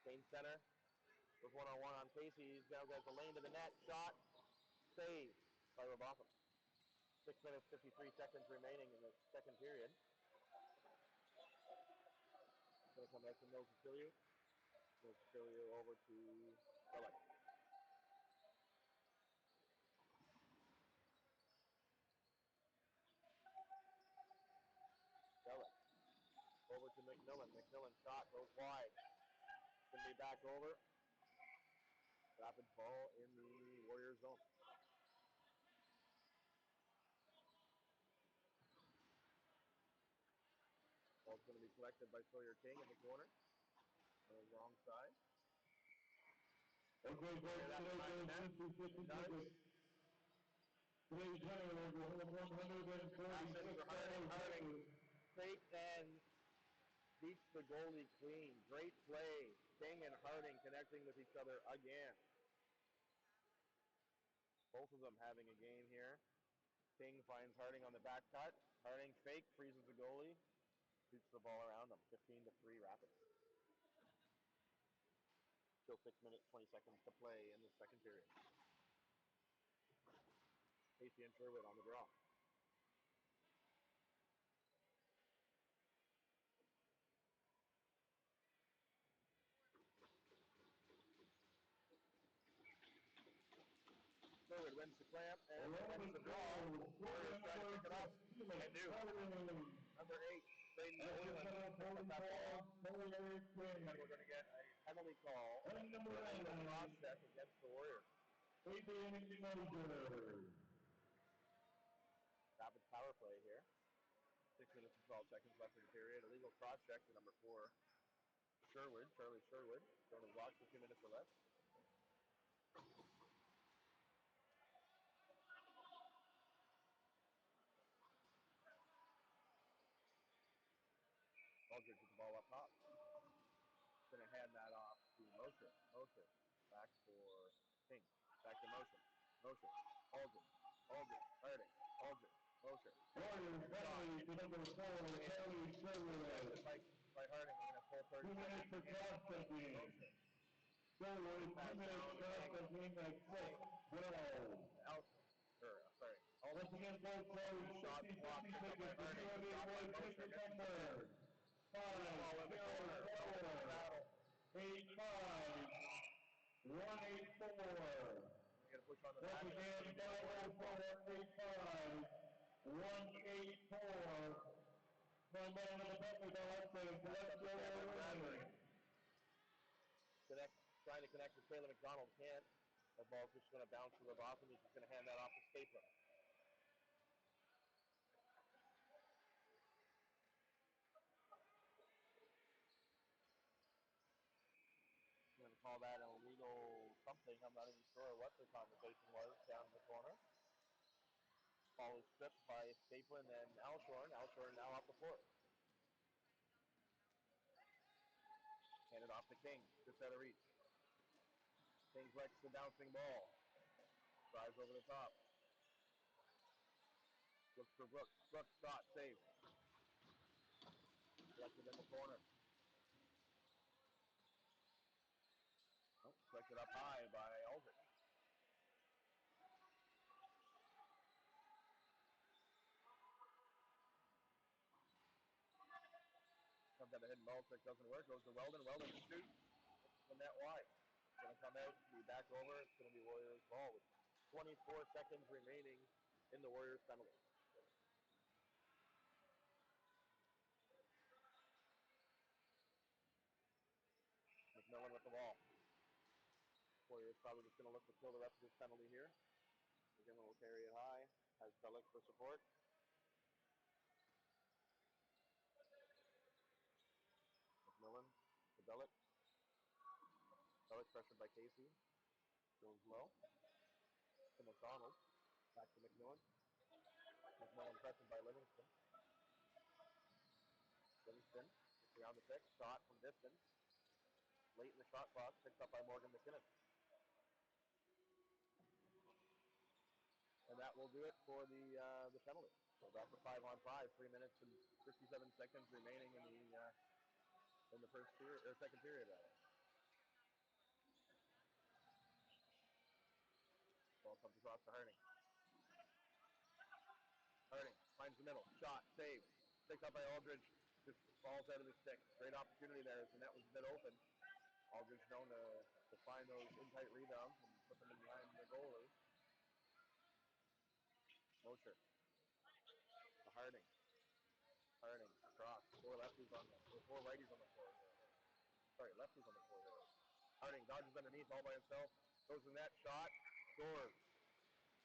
Kane center with 1-on-1 on Casey. He's now got the lane to the net. Shot, save by Robotham. 6 minutes, 53 seconds remaining in the second period. Going to come back to Mills Cecilio. Mills Cecilio over to Bellick. Bellick over to McMillan. McMillan shot goes wide. Going to be back over. Rapid ball in the Warriors zone. Ball's going to be collected by Sawyer King in the corner. On the wrong side. Okay, folks, today's winner will hold $146. Fake and beats the goalie clean. Great play. King and Harding connecting with each other again. Both of them having a game here. King finds Harding on the back cut. Harding fake, freezes the goalie. Shoots the ball around him. 15-3 Rapids. Still 6 minutes, 20 seconds to play in the second period. Casey and Sherwood on the draw. Sherwood wins the clamp and wins the draw. Warriors trying to pick it up. And do. Number 8, Braden Boylan picks up that ball. And we're going to get a penalty call for a cross-check against the Warriors. Rapid power play here. 6 minutes and 12 seconds left in the period. Illegal cross-check to number 4, Sherwood, Charlie Sherwood. Going to watch for 2 minutes or less. Aldridge with the ball up top. Going to hand that off to Mosher. Mosher back for King. Back to Mosher. Mosher. Aldridge. Aldridge. Harding. Aldridge. Mosher. Warriors penalty to number 4, Charlie Sherwood. By Harding. We're going to pull 30 seconds. 2 minutes for cross-checking. Sherwood, 2 minutes cross-checking at 6-12. Sorry. Once again, folks, Shot blocked by Harding. Shot by Mosher. number 504-85-184. We're going to push on the back. Once again, 504-85-184. From down to the Buffalo Dogs and Trying to connect with Taylor McDonald. Can't. That ball's just going to bounce to Robotham. He's just going to hand that off to Stapler. I'm going to call that an illegal something. I'm not even sure what the conversation was down in the corner. Ball is stripped by Stapler and then Alshorn. Alshorn now off the floor. Handed off to King. Just out of reach. King collects the bouncing ball. Drives over the top. Looks for Brooks. Brooks shot. Save. Collected in the corner. Oh, collected up high by Aldridge. Comes out a hidden ball trick, doesn't work. Goes to Weldon. Weldon shoots. The net wide. It's going to come out, be back over. It's going to be Warriors ball with 24 seconds remaining in the Warriors penalty. probably just going to look to kill the rest of this penalty here. Again, we'll carry it high. Has Bellick for support. McMillan to Bellick. Bellick pressured by Casey. Goes low. To McDonald. Back to McMillan. McMillan pressured by Livingston. Livingston gets around the pick. Shot from distance. Late in the shot clock. Picked up by Morgan McKinnon. And that will do it for the penalty. So that's a 5-on-5. 3 minutes and 57 seconds remaining in the first period or second period. Ball comes across to Harding. Harding finds the middle. Shot. Save. Picked up by Aldridge. Just falls out of his stick. Great opportunity there as the net was a bit open. Aldridge known to find those in-tight rebounds and put them in behind the goalie. Mosher. To Harding. Harding across. Four righties on the floor. Sorry, lefties on the floor there. Harding dodges underneath all by himself. Goes to the net. Shot. Scores.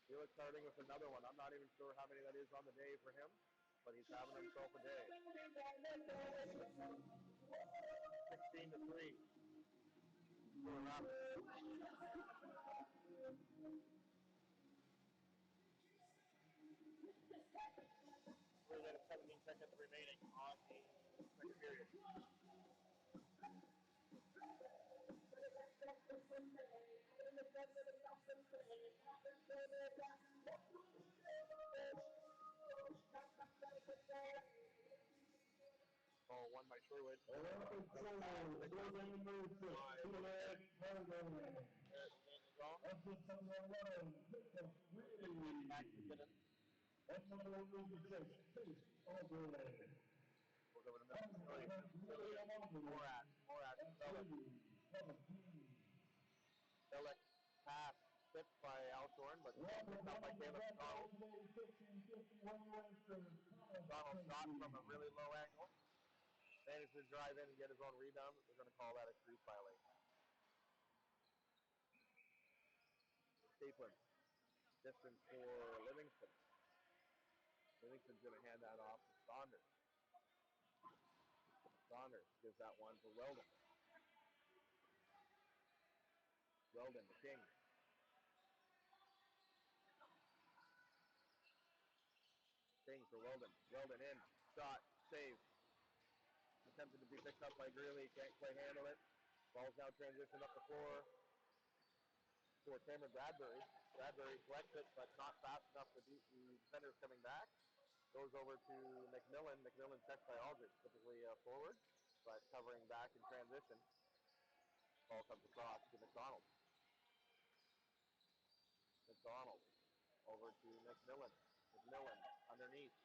Felix Harding with another one. I'm not even sure how many that is on the day for him, but he's having himself a day. 16-3. For Rapids. We're at 17 seconds remaining on the second period. Ball won by Sherwood. Goes over to Middleton. Morat. Bellick pass tipped by Alshorn, but picked up by Caleb McDonald. McDonald shot from a really low angle. Managed to drive in and get his own rebound. They're going to call that a crease violation. Stapler. Distance for Livingston. Livingston's going to hand that off to Saunders. Saunders gives that one to Weldon. Weldon to King. King for Weldon. Weldon in. Shot. Save. Attempted to be picked up by Greeley. Can't quite handle it. Ball's now transitioned up the floor for Cameron Bradbury. Bradbury collects it, but not fast enough to beat the defenders coming back. Goes over to McMillan. McMillan checked by Aldridge, typically forward, but covering back in transition. Ball comes across to McDonald. McDonald over to McMillan. McMillan underneath.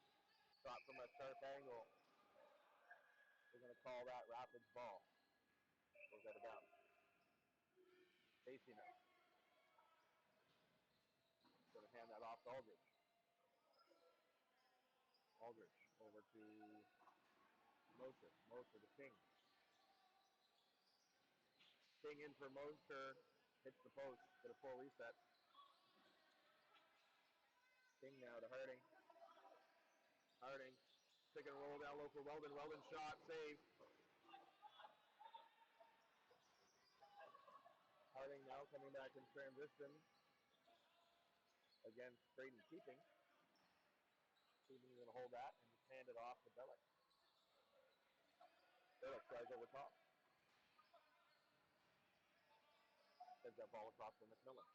Shot from a sharp angle. We're going to call that Rapids ball. Goes out of bounds. Casey now. Going to hand that off to Aldridge. Aldridge over to Mosher. Mosher to King. King in for Mosher. Hits the post. Get a full reset. King now to Harding. Harding. Pick and roll down low for Weldon. Weldon shot. Save. Harding now coming back in transition. Again, straight and keeping. Keeping going to hold that and just hand it off to Bellick. Bellick tries over top. Sends that ball across to McMillan.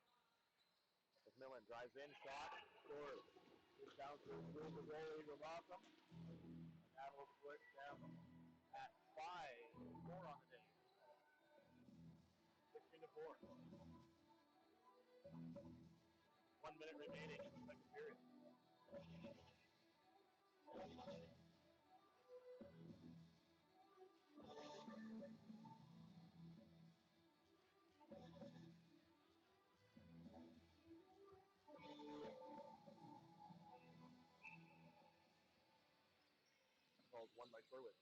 McMillan drives in, shot, scores. This bounces through the goalie from Awesome. And that will put them at 5-4 on the day. 16-4. 1 minute remaining in the second period. Called one by Sherwood.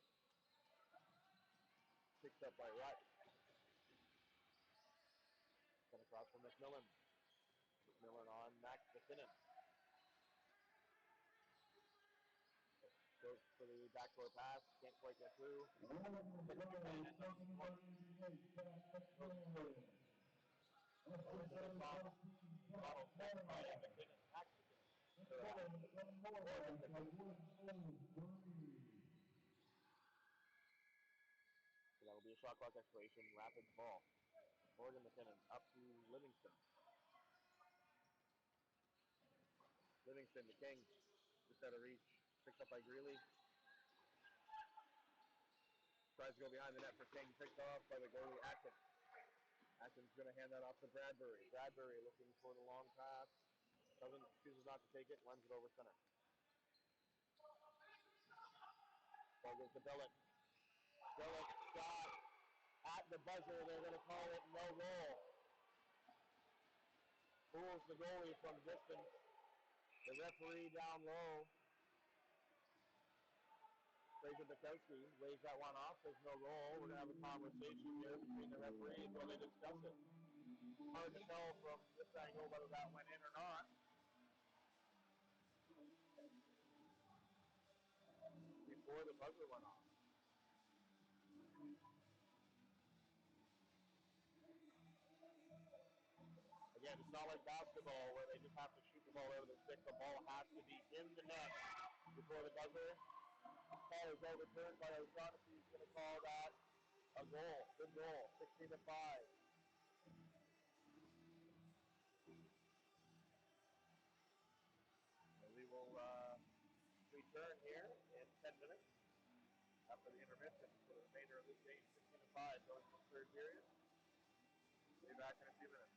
Picked up by Rutt. Going to across from McMillan. McMillan on McKinnon. Goes for the backdoor pass, can't quite get through. So that will be a shot clock expiration, Rapids ball. Morgan McKinnon up to Livingston. Livingston, the King, just out of reach, picked up by Greeley. Tries to go behind the net for King, picked off by the goalie Atkins. Atkins going to hand that off to Bradbury. Bradbury looking for the long pass. Chooses not to take it, runs it over center. Ball goes to Billick. Billick shot at the buzzer. They're going to call it no goal. Fools the goalie from distance. The referee down low, Fraser Bukowski, lays that one off. There's no goal. We're going to have a conversation here between the referees while they discuss it. Hard to tell from this angle whether that went in or not. Before the buzzer went off. Again, it's not like basketball where they just have to shoot the ball out of the stick. The ball has to be in the net before the buzzer. Ball is overturned by O'Shaughnessy. He's going to call that a goal. Good goal. 16-5. And we will return here in 10 minutes after the intermission for the remainder of this game. 16-5 going to the third period. We'll be back in a few minutes.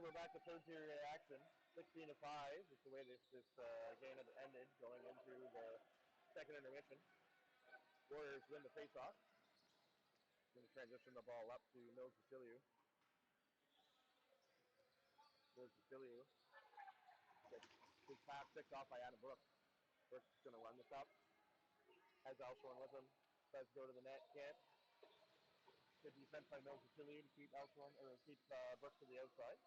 we're back to third period action. 16-5 is the way this game has ended going into the second intermission. Warriors win the face-off. Going to transition the ball up to Mills Vasiliou. Mills Vasiliou gets his pass picked off by Adam Brooks. Brooks is going to run this up. Has Alshorn with him. Tries to go to the net. Can't. Good defense by Mills Vasiliou to keep Alshorn or keep Brooks to the outside.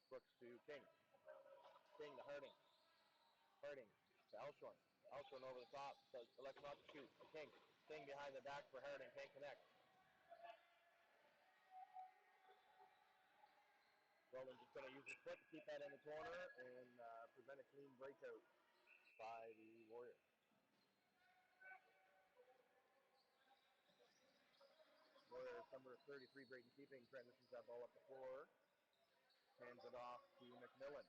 Brooks to King. King to Harding. Harding to Alshorn. Alshorn over the top. Does elect not to shoot. To King. King behind the back for Harding. Can't connect. Weldon's just going to use his foot to keep that in the corner and prevent a clean breakout by the Warriors. Warriors number 33, Brayden Keeping, transitions that ball up the floor. Hands it off to McMillan.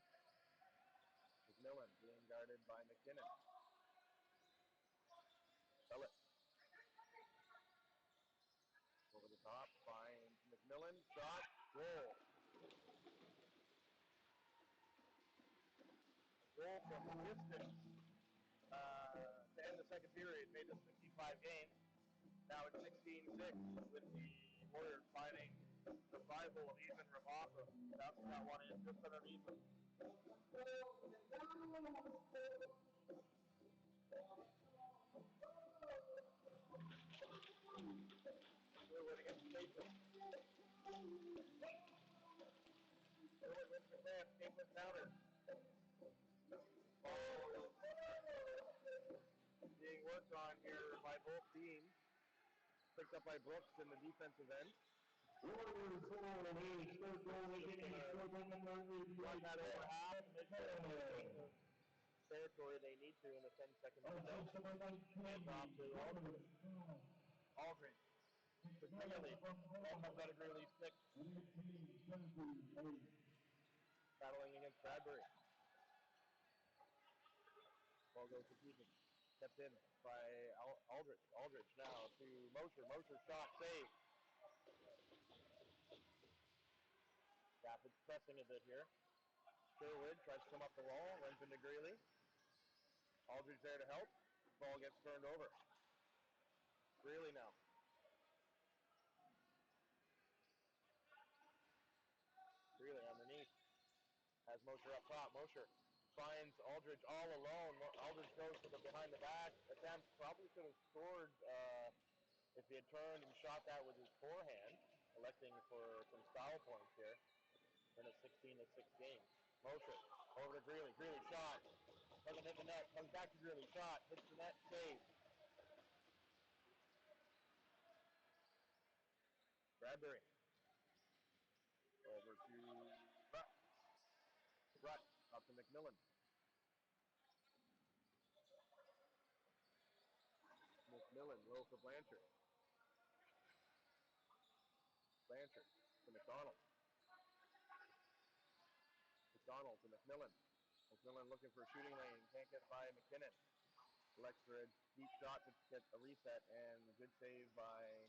McMillan being guarded by McKinnon. Bellet. Over the top, finds McMillan. Shot, goal. Goal from distance to end the second period, made this 65 game. Now it's 16-6 with the Warriors finding the 5-hole of Ethan Ramasa. That's that one in just underneath him. Sherwood against Mason. Sherwood wins the pass, Caitlin counter. Ball being worked on here by both teams. Picked up by Brooks in the defensive end. Warriors 4 and 8, third goal of the game, Run that over half and make sure the territory they need to in the 10-second window. Hands off to Aldridge. Aldridge. To Greeley. Ball comes out of Greeley's stick. Battling against Bradbury. Ball goes to Keegan. Kept in by Aldridge. Aldridge now to Mosher. Mosher shot, save. Rapids pressing a bit here. Sherwood tries to come up the wall, runs into Greeley. Aldridge there to help. Ball gets turned over. Greeley now. Greeley underneath. Has Mosher up top. Mosher finds Aldridge all alone. Aldridge goes to the behind the back attempt. Probably could have scored if he had turned and shot that with his forehand. Electing for some foul points here in a 16-6 game. Mosher over to Greeley. Greeley shot. Doesn't hit the net. Comes back to Greeley. Shot. Hits the net. Save. Bradbury. Over to Rutt. Rutt up to McMillan. McMillan low for Blanchard. Blanchard to McDonald. McDonald to McMillan. McMillan looking for a shooting lane. Can't get by McKinnon. Elects for a deep shot to get a reset, and a good save by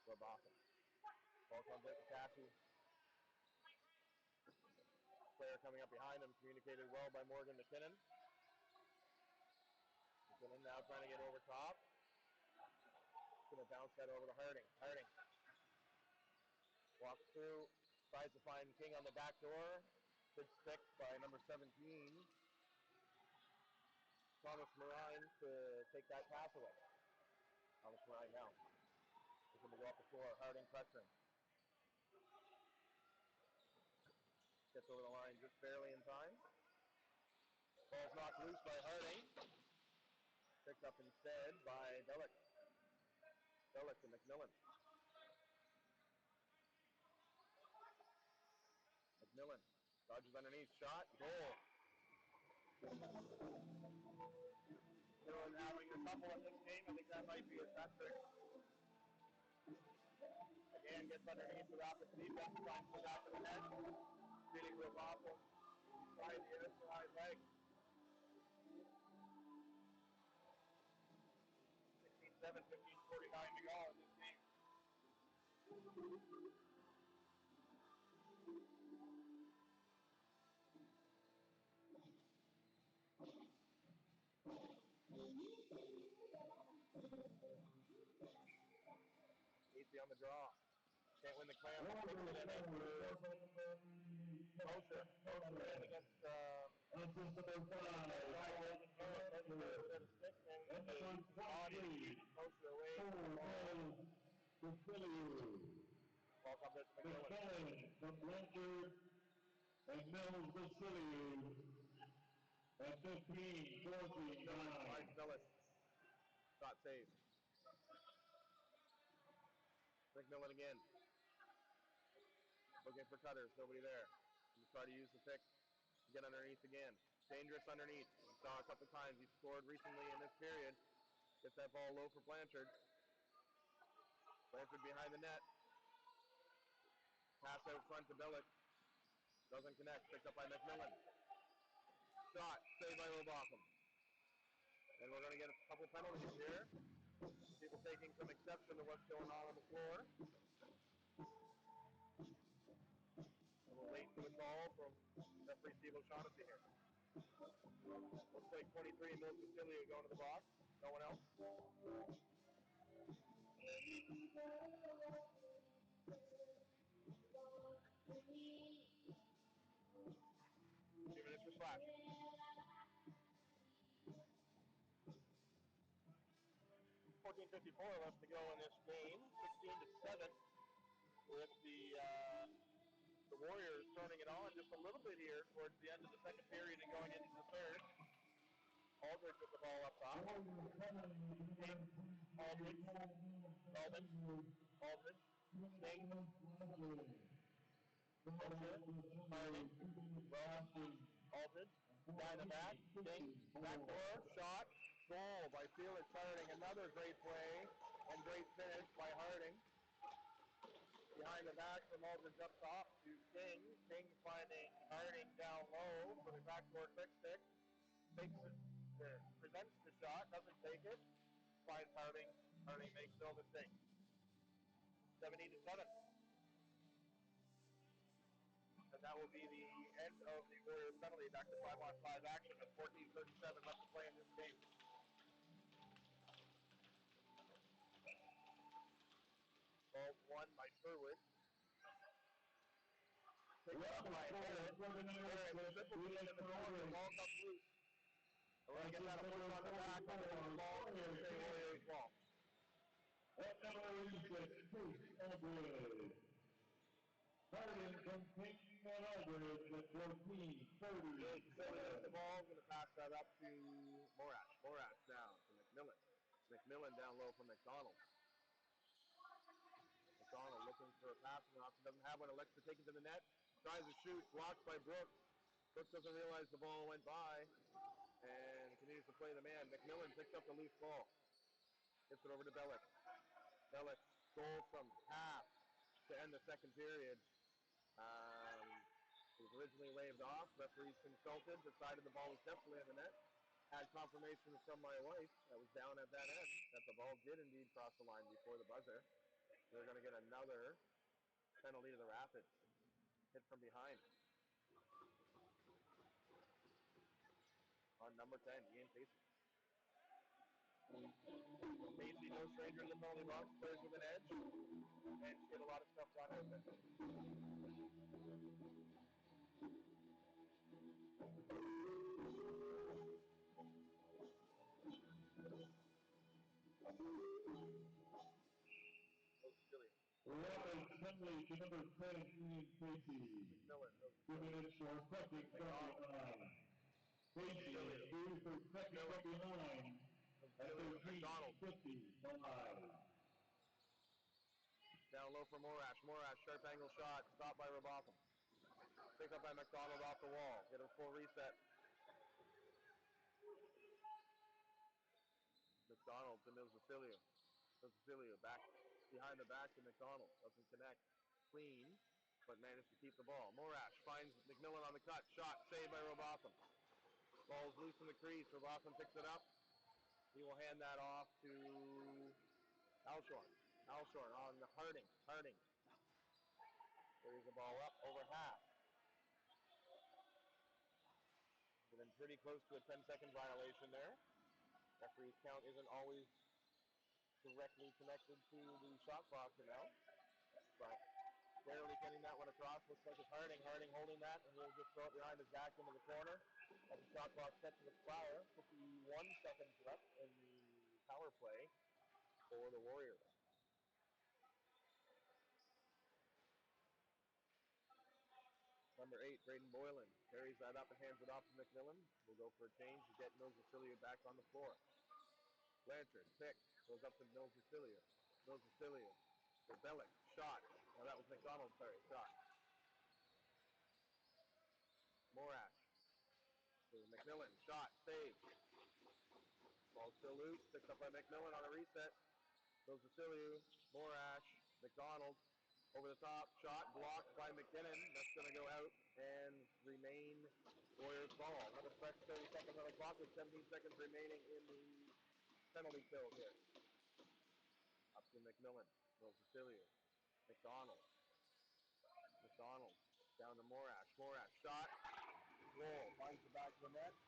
Robotham. Ball comes out to Cassie. Player coming up behind him, communicated well by Morgan McKinnon. McKinnon now trying to get over top. Going to bounce that over to Harding. Harding walks through, tries to find King on the back door. Good stick by number 17, Thomas Marine, to take that pass away. Thomas Marine now. He's going to go up the floor. Harding pressuring. Gets over the line just barely in time. Ball's knocked loose by Harding. Picked up instead by Bellick. Bellick to McMillan. McMillan dodges underneath. Shot. Goal. McMillan having a couple in this game. I think that might be his hat trick. Again, gets underneath the Rapids defense. Finds the back of the net. Beating Robotham by the outside leg. 16-7, 15:49 to go in this game. Empty on the draw. Can't win the clamp. Takes it in after Mosher. Mosher in against stick and body. Mosher away from the ball. Ball comes out to McMillan. From Blanchard and Mills Vasiliou at 15-49. Phyllis. Shot saved. McMillan again. Looking for cutters. Nobody there. He's trying to use the pick to get underneath again. Dangerous underneath. We saw a couple times. He scored recently in this period. Gets that ball low for Blanchard. Blanchard behind the net. Pass out front to Billick. Doesn't connect. Picked up by McMillan. Shot. Saved by Robotham. And we're going to get a couple penalties here. People taking some exception to what's going on the floor. A little late to the call from referee Steve O'Shaughnessy here. Looks like 23 Mills Vasiliou going to the box. No one else. 2 minutes for slash. 14:54 left to go in this game. 16-7 with the Warriors turning it on just a little bit here towards the end of the second period and going into the third. Aldridge with the ball up top. Aldridge. Sting. Aldridge. Down the back. Sting. Backdoor. Shot. Goal by Felix Harding. Another great play and great finish by Harding. Behind the back from Aldridge up top to King. King finding Harding down low for the backdoor quick stick. Takes it, presents the shot, doesn't take it. Finds Harding. Harding makes no mistake. 17-7. And that will be the end of the Warriors penalty. Back to 5-on-5 action with 14:37 left to play in this game. Ball won by Sherwood. Picked up by Harris. Harris triple team in the corner. The ball comes loose. We're going to get that a push on the back. The ball is a Warriors ball. At number 86, Bruce Aldridge. Harding completing that Aldridge at 14:30. The ball. Going to pass that up to Morash. Morash down to McMillan. McMillan down low for McDonald. McDonald looking for a passing option. Doesn't have one. Elects to take it to the net. Tries to shoot. Blocked by Brooks. Brooks doesn't realize the ball went by and continues to play the man. McMillan picks up the loose ball. Gets it over to Bellick. Bellick goal from half to end the second period. It was originally waved off. Referees consulted, decided the ball was definitely in the net. Had confirmation from my wife that was down at that end that the ball did indeed cross the line before the buzzer. They're going to get another penalty to the Rapids. Hit from behind. On number 10, Ian Casey. Casey, no stranger to the penalty box, plays with an edge, and she had a lot of stuff done out there. Rapid penalty to number 10, Ian Casey. 2 minutes for second from behind. Casey is due for second from behind at 13:55. Down low for Morash. Morash, sharp angle shot, stopped by Robotham. Picked up by McDonald off the wall. Get a full reset. McDonald to Mills Vasiliou. Mills Vasiliou back behind the back to McDonald. Doesn't connect. Clean, but managed to keep the ball. Morash finds McMillan on the cut. Shot saved by Robotham. Ball's loose in the crease. Robotham picks it up. He will hand that off to Alshorn. Alshorn on Harding. Harding. Carries the ball up over half. We've been pretty close to a 10-second violation there. Referee's count isn't always directly connected to the shot clock now. But barely getting that one across. Looks like it's Harding. Harding holding that, and he'll just throw it behind his back into the corner. As the shot clock set to expire, 51 seconds left in the power play for the Warriors. Number 8, Braden Boylan, carries that up and hands it off to McMillan. We'll go for a change to get Mills Vasilia back on the floor. Blanchard, pick, goes up to Mills Vasilia. Mills Vasilia for Bellick, shot. No, that was McDonald, sorry, shot. Morash to McMillan, shot, save. Ball still loose, picked up by McMillan on a reset. Goes Vasilia, Morash, McDonald, over the top, shot blocked by McKinnon. That's going to go out and remain Warriors ball. Another fresh 30 seconds on the clock with 17 seconds remaining in the penalty kill here. Up to McMillan, goes Vasilia, McDonald, down to Morash, shot, goal, finds the back of the net.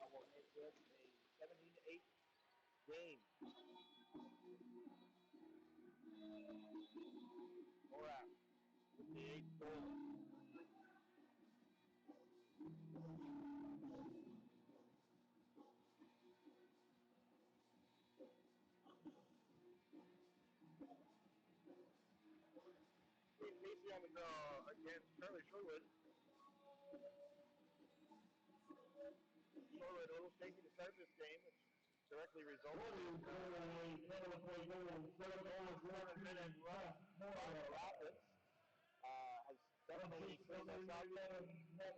That will make this a 17-8 game. Morash with the 8th goal. Casey on the draw against Charlie Sherwood. Sherwood a little shaky to start this game, which directly resulted in 7-minute run on the Rapids. Has definitely cleaned us up.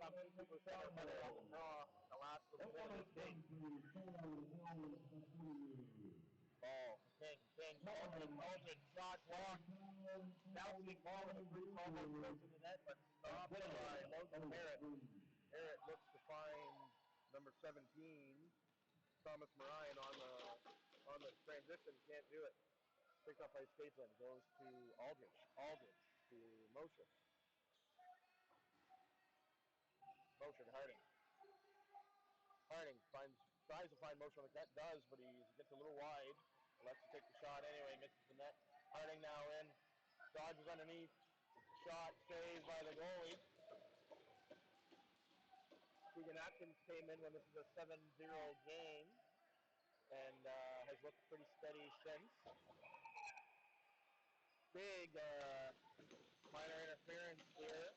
Top 2% or better on the draw the last little bit of this game. Ball, King, Aldridge, shot blocked. Bouncing ball in the crease, almost goes to the net, but stopped by Logan Merritt. Merritt looks to find number 17, Thomas Moran, on the transition. Can't do it. Picked up by Stapleton. Goes to Aldridge. Aldridge to Motion. Motion, Harding. Harding tries to find Motion on the net. Does, but he gets a little wide. Elects to take the shot anyway. Misses the net. Harding now in. Dodges underneath. Shot saved by the goalie. Keegan Atkins came in when this is a 7-0 game and has looked pretty steady since. Big minor interference here.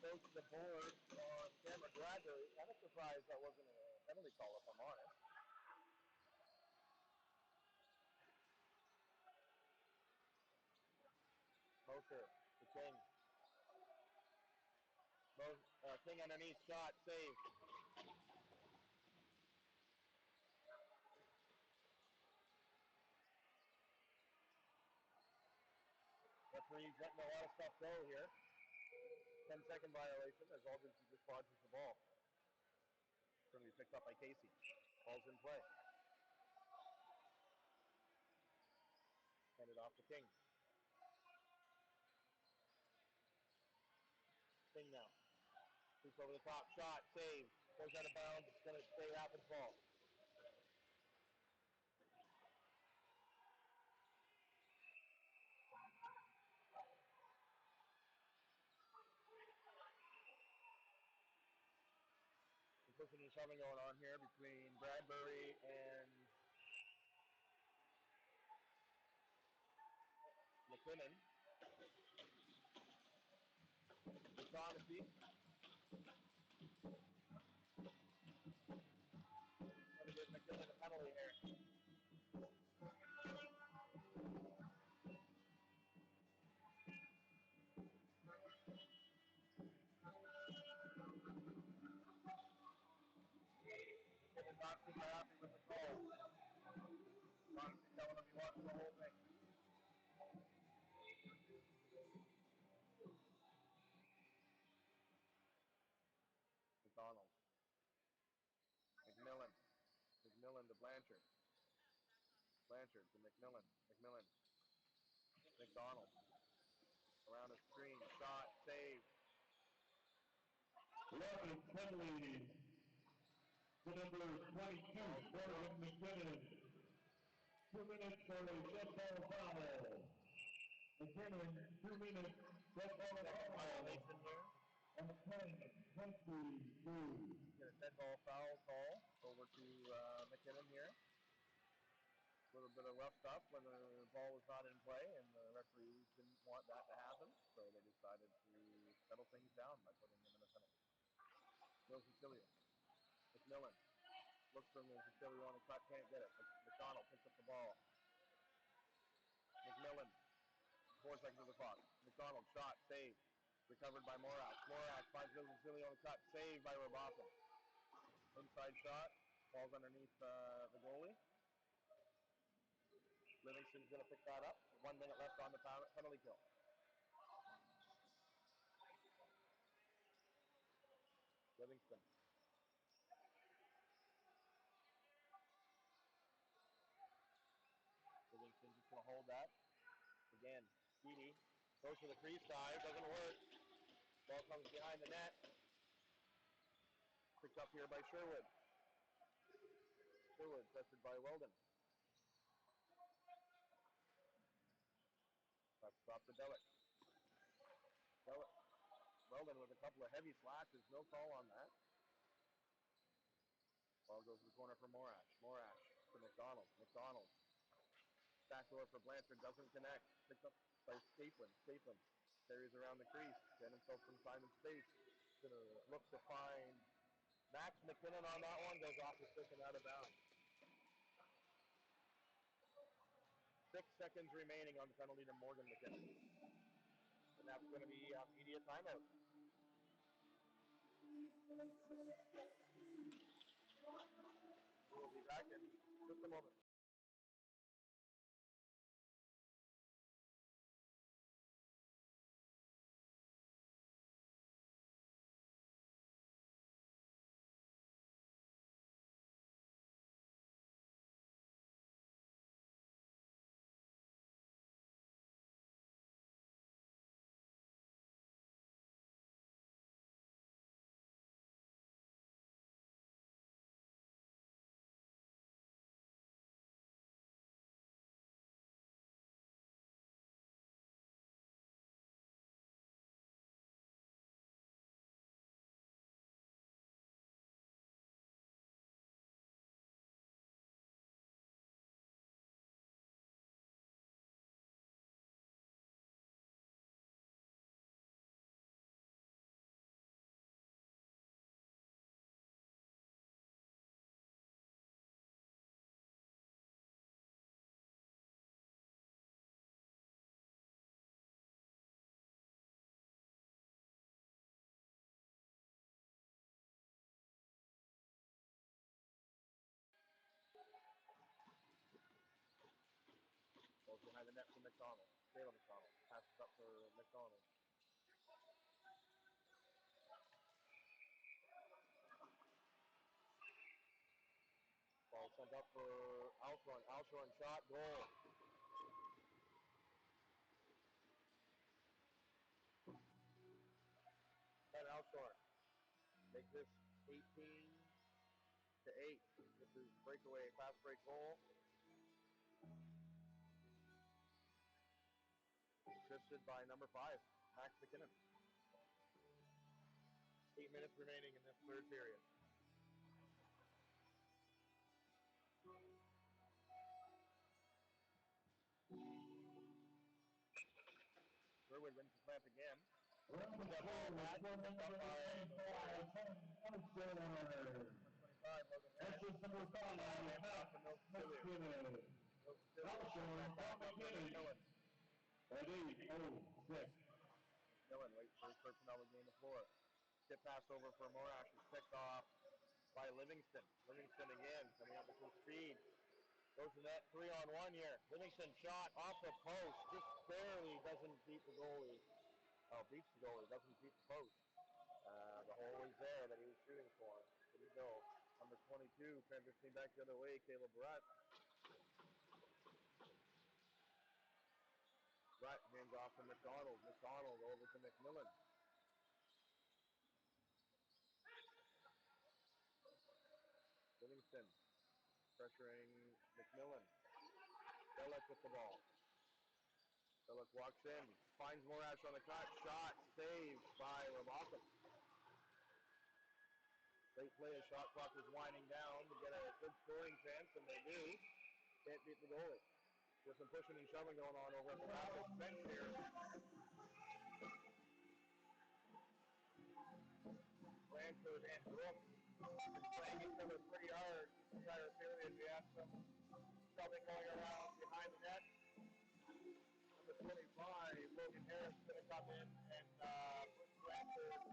Goes to the board on Cameron Bradbury. Kind of surprised that wasn't a penalty call, if I'm honest. Mosher to King. King underneath, shot, save. Referee's letting a lot of stuff go here. 10-second violation as Aldridge just dodges the ball. It's going to be picked up by Casey. Ball's in play. Handed off to King. King now. Shoots over the top, shot, save. Goes out of bounds. It's going to stay Rapids ball. Some pushing and shoving going on here between Bradbury and McKinnon. O'Shaughnessy. Going to give McKinnon a penalty here. McKinnon not super happy with the call. O'Shaughnessy telling him he wants the whole thing. McDonald. McMillan to Blanchard. Blanchard to McMillan. McDonald. Around the screen. Shot. Save. 11 penalties to the number 22, Morgan McKinnon. 2 minutes for a dead ball foul. McKinnon, 2 minutes, dead ball Violation foul. here. On 10-22. Get a dead ball foul call over to McKinnon here. A little bit of rough stuff when the ball was not in play, and the referees didn't want that to happen, so they decided to settle things down by putting him in a penalty. No Cecilia. McMillan looks for Cecilia on the cut, can't get it. McDonald picks up the ball. McMillan, 4 seconds of the clock. McDonald, shot, save. Recovered by Morax. Morax finds Cecilia on the cut, saved by Robotham. Inside shot, falls underneath the goalie. Livingston's going to pick that up. 1 minute left on the penalty kill. Livingston. Livingston just going to hold that. Again, Speedy goes to the crease side, doesn't work. Ball comes behind the net. Picked up here by Sherwood. Sherwood pressured by Weldon. That's off to Bellick. Weldon with a couple of heavy slashes, no call on that. Ball goes to the corner for Morash. Morash to McDonald. McDonald. Backdoor for Blanchard, doesn't connect. Picked up by Stapleton. Stapleton carries around the crease. Get himself from Simon's space. Gonna look to find Max McKinnon on that one. Goes off the stick and out of bounds. 6 seconds remaining on the penalty to Morgan McKinnon. And that's going to be media timeout. We'll be back in just a moment. Goes behind the net for McDonald. Taylor McDonald. Passes up for McDonald. Ball sent up for Alshorn. Alshorn shot, goal. And Alshorn. Make this 18-8. This is breakaway, fast break goal. Assisted by number 5, Max McKinnon. 8 minutes remaining in this third period. Sherwood wins the plant again. That ball back, picked up by number 25, At 8:06. McMillan waits for his personnel to gain the floor. Tip pass over for Morash is picked off by Livingston. Livingston again, coming up with some speed. Goes to net 3-on-1 here. Livingston shot off the post, just barely doesn't beat the goalie. Oh, beats the goalie, doesn't beat the post. The hole is there that he was shooting for. Didn't go. Number 22, transitioning back the other way, Caleb Brett. Brett hands off to McDonald. McDonald over to McMillan. Johnson pressuring McMillan. Bellick with the ball. Bellick walks in, finds Morash on the cut, shot, saved by Ramakam. Great play, a shot clock is winding down to get a good scoring chance, and they do. Can't beat the goalie. There's some pushing and shoving going on over at the Rapids bench here. Blanchard and Brooks playing each other pretty hard the entire period. We had some shoving going around behind the net. Number 25, Logan Harris, is going to come in and push Blanchard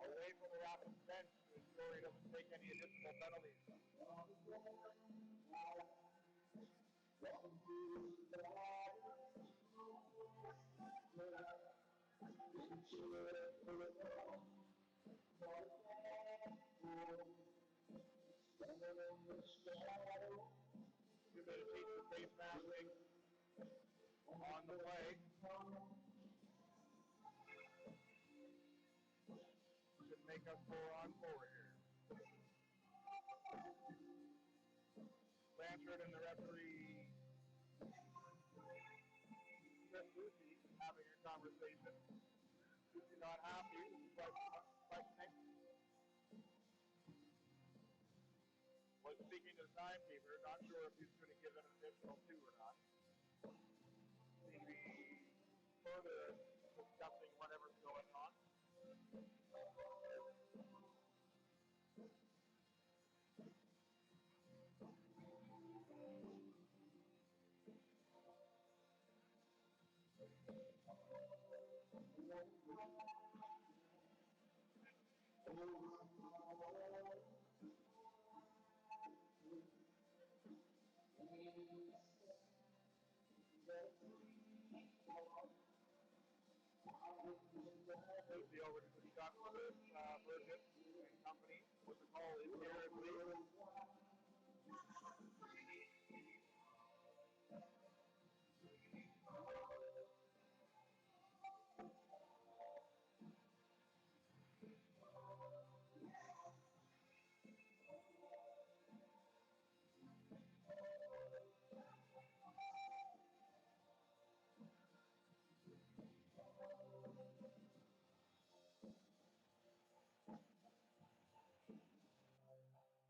away from the Rapids bench to ensure he doesn't take any additional penalties. Two minutes each for face masking on the play. Should make us 4-on-4 here. Blanchard and the referee, Chris Lucy, having a conversation. Lucy not happy, questioning. Was speaking to the timekeeper, not sure if he's going to give an additional 2 or not. Maybe further discussing whatever's going on. Lucy over to discuss with Burgess and company what the call is here at least.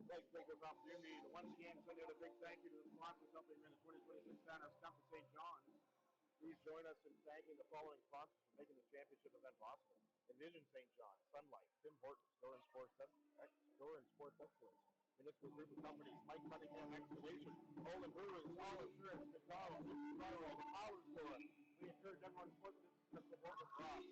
I'd like to take this opportunity to once again send out a big thank you to the sponsors helping in the 2026 Standard Cup to St. John's. Please join us in thanking the following sponsors for making this championship event possible. Envision St. John, Sunlight, Tim Hortons, Store and Sports Excellence, Municipal Group of Companies, Mike Cunningham Excavation, Olin Brewing, Small Insurance, McDonald's, Conroy, the Power Store. We encourage everyone to support the cross.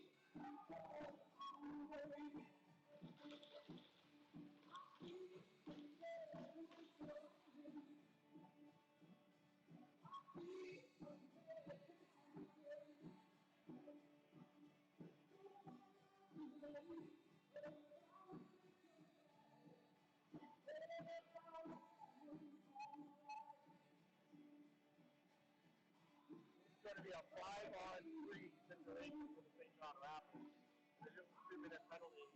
It's going to be a 5-on-3 situation for the St. John Rapids. There's just a 2-minute penalty.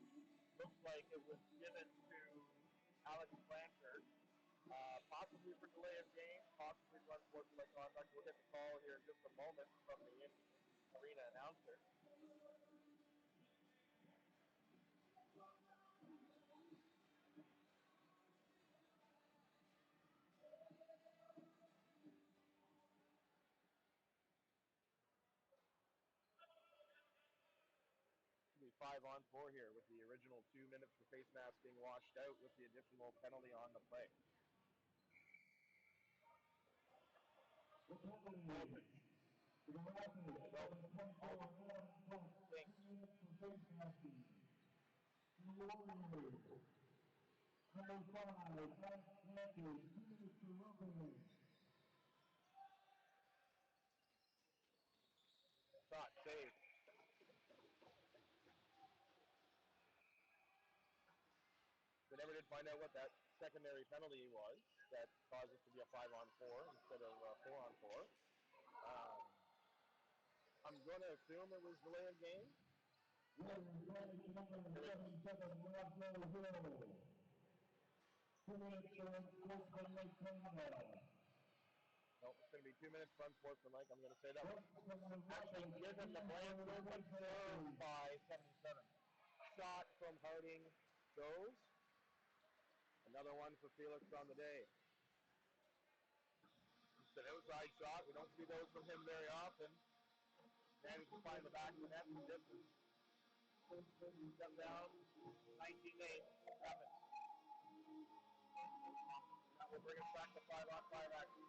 Looks like it was given to Alex Blanchard, possibly for delay of game, possibly for unsportsmanlike conduct. We'll get the call here in just a moment from the arena announcer. Be 5-on-4 here with the original 2 minutes for face mask being washed out with the additional penalty on the play. Shot saved. They never did find out what that secondary penalty was that caused us to be a 5-on-4 instead of a 4-on-4. I'm going to assume it was delay of game. 2 minutes unsportsmanlike conduct. Nope, it's going to be 2 minutes for unsportsmanlike. I'm going to say that one. Actually, given the Blanchard, but served by 77. Shot from Harding goes. Another one for Felix on the day. It's an outside shot. We don't see those from him very often. Managed to find the back of the net from distance. Step down, 19-8, Rapids. That will bring us back to 5-on-5 action.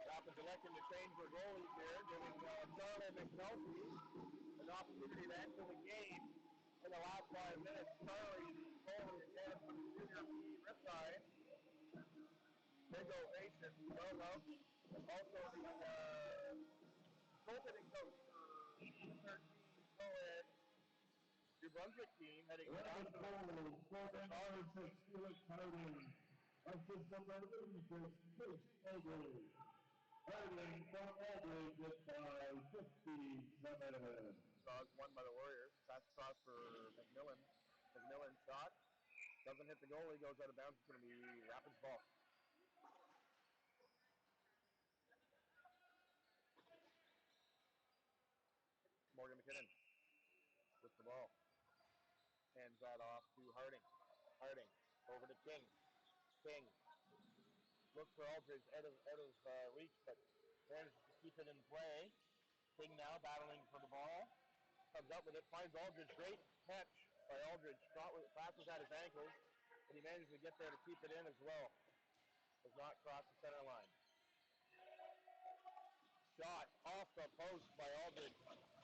Rapids electing to change their goalies here, giving Charlie McNulty an opportunity to enter the game in the last 5 minutes. Charlie, goalie again for the junior Riptide. Big ovation. Well, also the goaltending coach for the 13 co-ed New Brunswick team heading Rapid down to goal, scoring number 6, Felix Harding. Assist number 86, Chase Aldridge. Harding for Aldridge it by 57. Draws one by the Warriors. Pass across for McMillan. McMillan shot. Doesn't hit the goalie, goes out of bounds. It's going to be Rapids ball. Morgan McKinnon with the ball. Hands that off to Harding. Harding over to King. King looks for Aldridge out of reach, but manages to keep it in play. King now battling for the ball. Comes up with it, finds Aldridge. Great catch by Aldridge. Passes at his ankles, but he managed to get there to keep it in as well. Does not cross the center line. Shot off the post by Aldridge.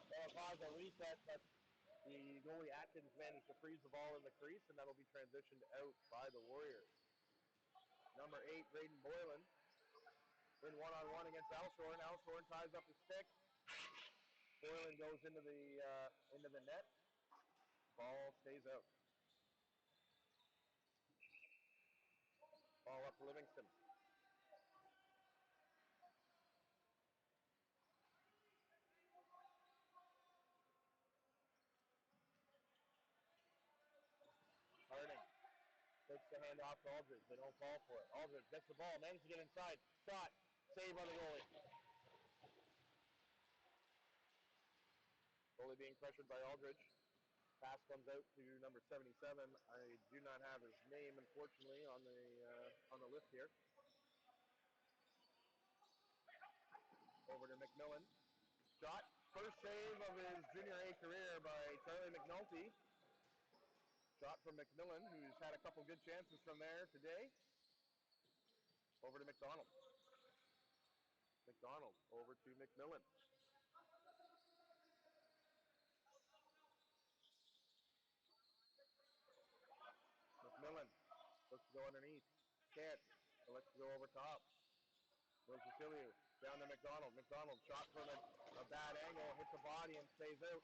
That'll cause a reset, but the goalie Atkins managed to freeze the ball in the crease, and that'll be transitioned out by the Warriors. Number 8, Braden Boylan, in one-on-one against Alshorn. Alshorn ties up the stick. Boylan goes into the net. Ball stays out. Ball up to Livingston. Harding takes the hand off to Aldridge. They don't fall for it. Aldridge gets the ball, manages to get inside. Shot. Save on the goalie. Goalie being pressured by Aldridge. Pass comes out to number 77. I do not have his name, unfortunately, on the list here. Over to McMillan. Shot. First save of his junior A career by Charlie McNulty. Shot from McMillan, who's had a couple good chances from there today. Over to McDonald. McDonald over to McMillan. McMillan looks to go underneath. Can't. Looks to go over top. Goes to Cillian. Down to McDonald. McDonald shot from a bad angle. Hits the body and stays out.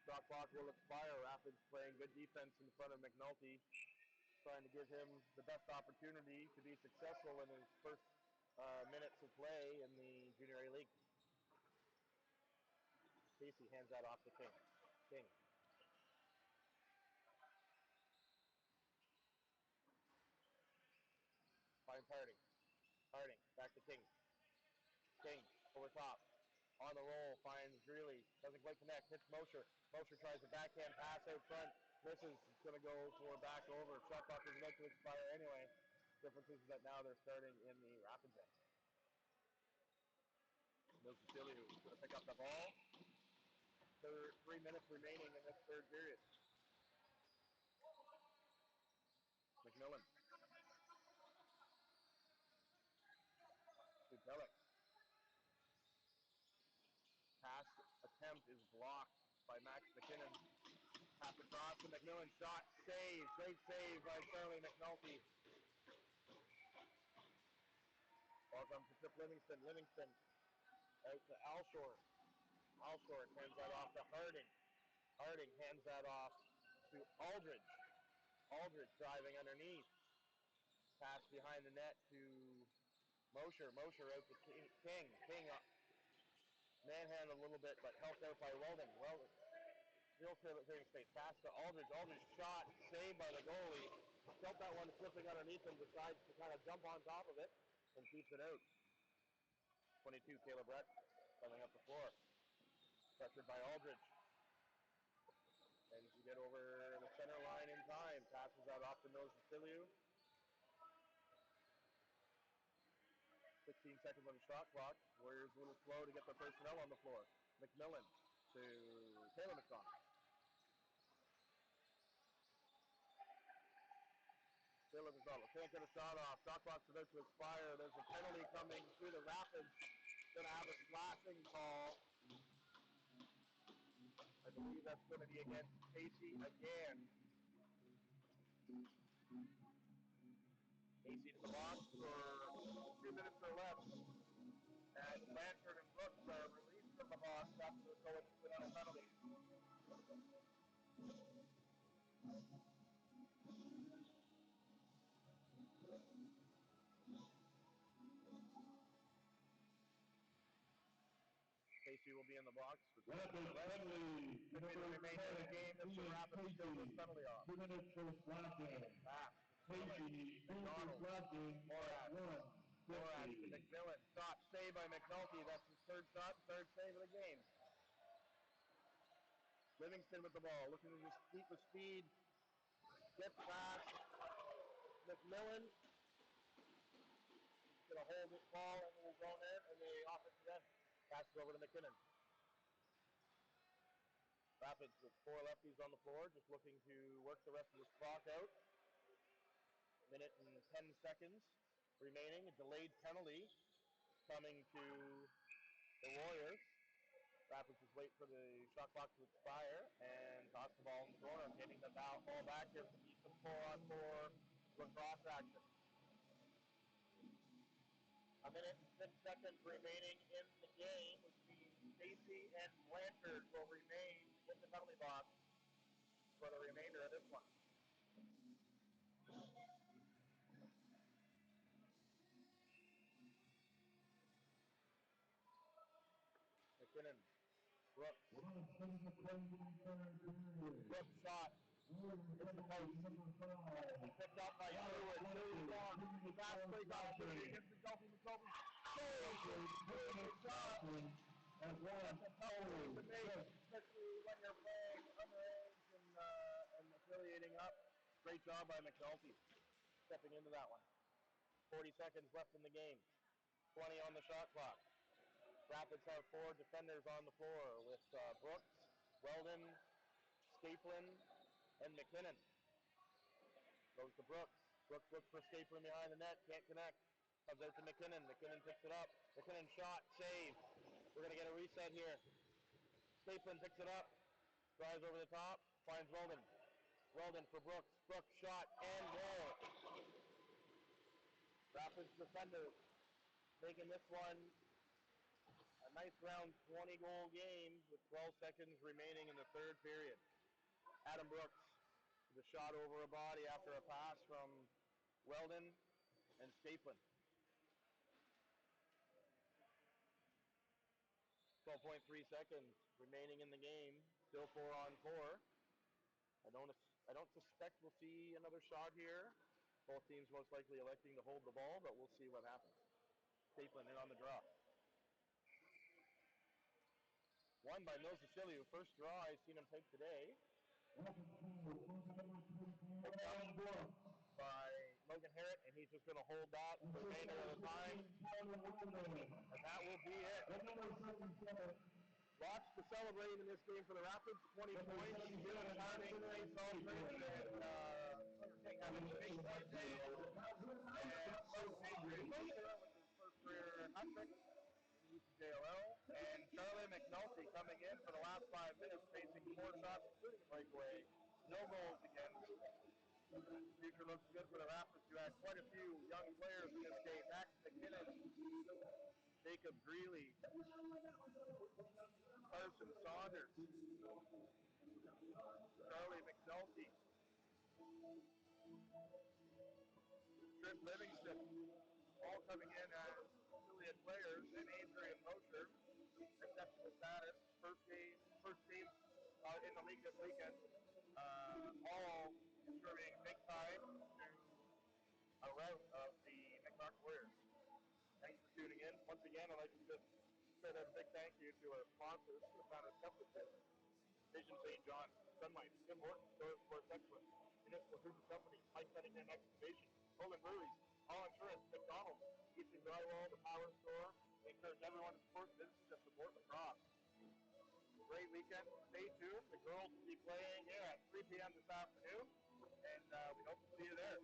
Shot clock will expire. Rapids playing good defense in front of McNulty, trying to give him the best opportunity to be successful in his first minutes of play in the Junior A League. Casey hands that off to King. King. Finds Harding. Harding. Back to King. King over top. On the roll. Finds Greeley. Doesn't quite connect. Hits Mosher. Mosher tries a backhand pass out front. Misses. It's going to go for back over. Shot clock is about to expire anyway. Difference is that now they're starting in the Rapids end. Mills Cecilia who's going to pick up the ball. 3 minutes remaining in this third period. McMillan. Dudelic. Pass attempt is blocked by Max McKinnon. Pass across to McMillan. Shot. Save. Great save by Charlie McNulty. Ball Now comes the tip Livingston. Livingston out to Alshore. Alshore hands that off to Harding. Harding hands that off to Aldridge. Aldridge driving underneath. Pass behind the net to Mosher. Mosher out to King. King manhandled a little bit, but helped out by Weldon. Weldon still clearing space. Pass to Aldridge. Aldridge shot, saved by the goalie. Felt that one slipping underneath him, decides to kind of jump on top of it and keeps it out. 22, Caleb Brett coming up the floor. Pressured by Aldridge. And to get over the center line in time. Passes that off to Mills Vasiliou. 16 seconds on the shot clock. Warriors a little slow to get their personnel on the floor. McMillan to Taylor McDonald. Taylor McDonald can't get a shot off. Shot clock's about to expire. There's a penalty coming through the Rapids. Going to have a slashing call. I believe that's going to be against Casey again. Casey to the box for 2 minutes or less. And Blanchard and Brooks are released from the box after the coach put on a penalty. Casey will be in the box for 2 minutes or less. The remainder of the game if the Rapids still this penalty off. 2 minutes for slashing. Pass. Casey, McDonald. slashing at Morad to 1:50. McMillan. Shot saved by McNulty. That's his third shot, third save of the game. Livingston with the ball, looking to just keep the speed. Gets past McMillan. Going to hold this ball and will go in, and the offensive end passes over to McKinnon. Rapids with 4 lefties on the floor, just looking to work the rest of this clock out. Minute and 10 seconds remaining. A delayed penalty coming to the Warriors. Rapids just wait for the shot clock to expire and toss the ball in the corner, getting the ball back here from Easton 4-on-4 lacrosse action. A minute and 6 seconds remaining in the game, which means Casey and Blanchard will remain in the penalty box for the remainder of this one. McKinnon. Brooks. Brooks shot. It's the post. Picked up by Stewart. Stewart long. Fast break opportunity against the Gulfy McCoven. Good job. That's a tough thing to make, especially when you're playing underage and affiliating up. Great job by McNulty stepping into that one. 40 seconds left in the game. 20 on the shot clock. Rapids have 4 defenders on the floor with Brooks, Weldon, Staplin, and McKinnon. Goes to Brooks. Brooks looks for Staplin behind the net. Can't connect. Comes out to McKinnon. McKinnon picks it up. McKinnon shot. Save. We're going to get a reset here. Staplin picks it up. Drives over the top. Finds Weldon. Weldon for Brooks. Brooks shot and goal. Rapids defenders making this one a nice round 20-goal game with 12 seconds remaining in the third period. Adam Brooks with a shot over a body after a pass from Weldon and Staplin. 12.3 seconds remaining in the game. Still 4-on-4. I don't suspect we'll see another shot here. Both teams most likely electing to hold the ball, but we'll see what happens. Staplin in on the draw. Won by Mills Vasiliou. First draw I've seen him take today. By Logan Harrett, and he's just going to hold that the remainder of the time. And that will be it. Lots to celebrate in this game for the Rapids. 20 points. Harding, face-off rate, and King having a big point day. And Mark Patriot with his first career hat-trick in the ECJLL. And Charlie McNulty coming in for the last 5 minutes, facing 4 shots, including a breakaway. No goals against. The future looks good for the Rapids, who had quite a few young players in this game. Max McKinnon Jacob Greeley, Carson Saunders, Charlie McNulty, Trent Livingston, all coming in as affiliate players, and Adrian Mosher, exceptional status, first team in the league this weekend, all contributing big time to a rout of the McMartin Warriors. Thanks for tuning in. Once again, I'd like to just send out a big thank you to our sponsors for the Founders Cup this year. Vision St. John, Sunlight, Tim Hortons, Stores Sports Excellence, Municipal Group of Companies, Mike Cunningham Excavation, Poland Breweries, All Insurance, McDonald's, Eastern Drywall, the Power Store. We encourage everyone to support businesses that support lacrosse. Great weekend. Stay tuned. The girls will be playing here at 3 p.m. this afternoon, and we hope to see you there.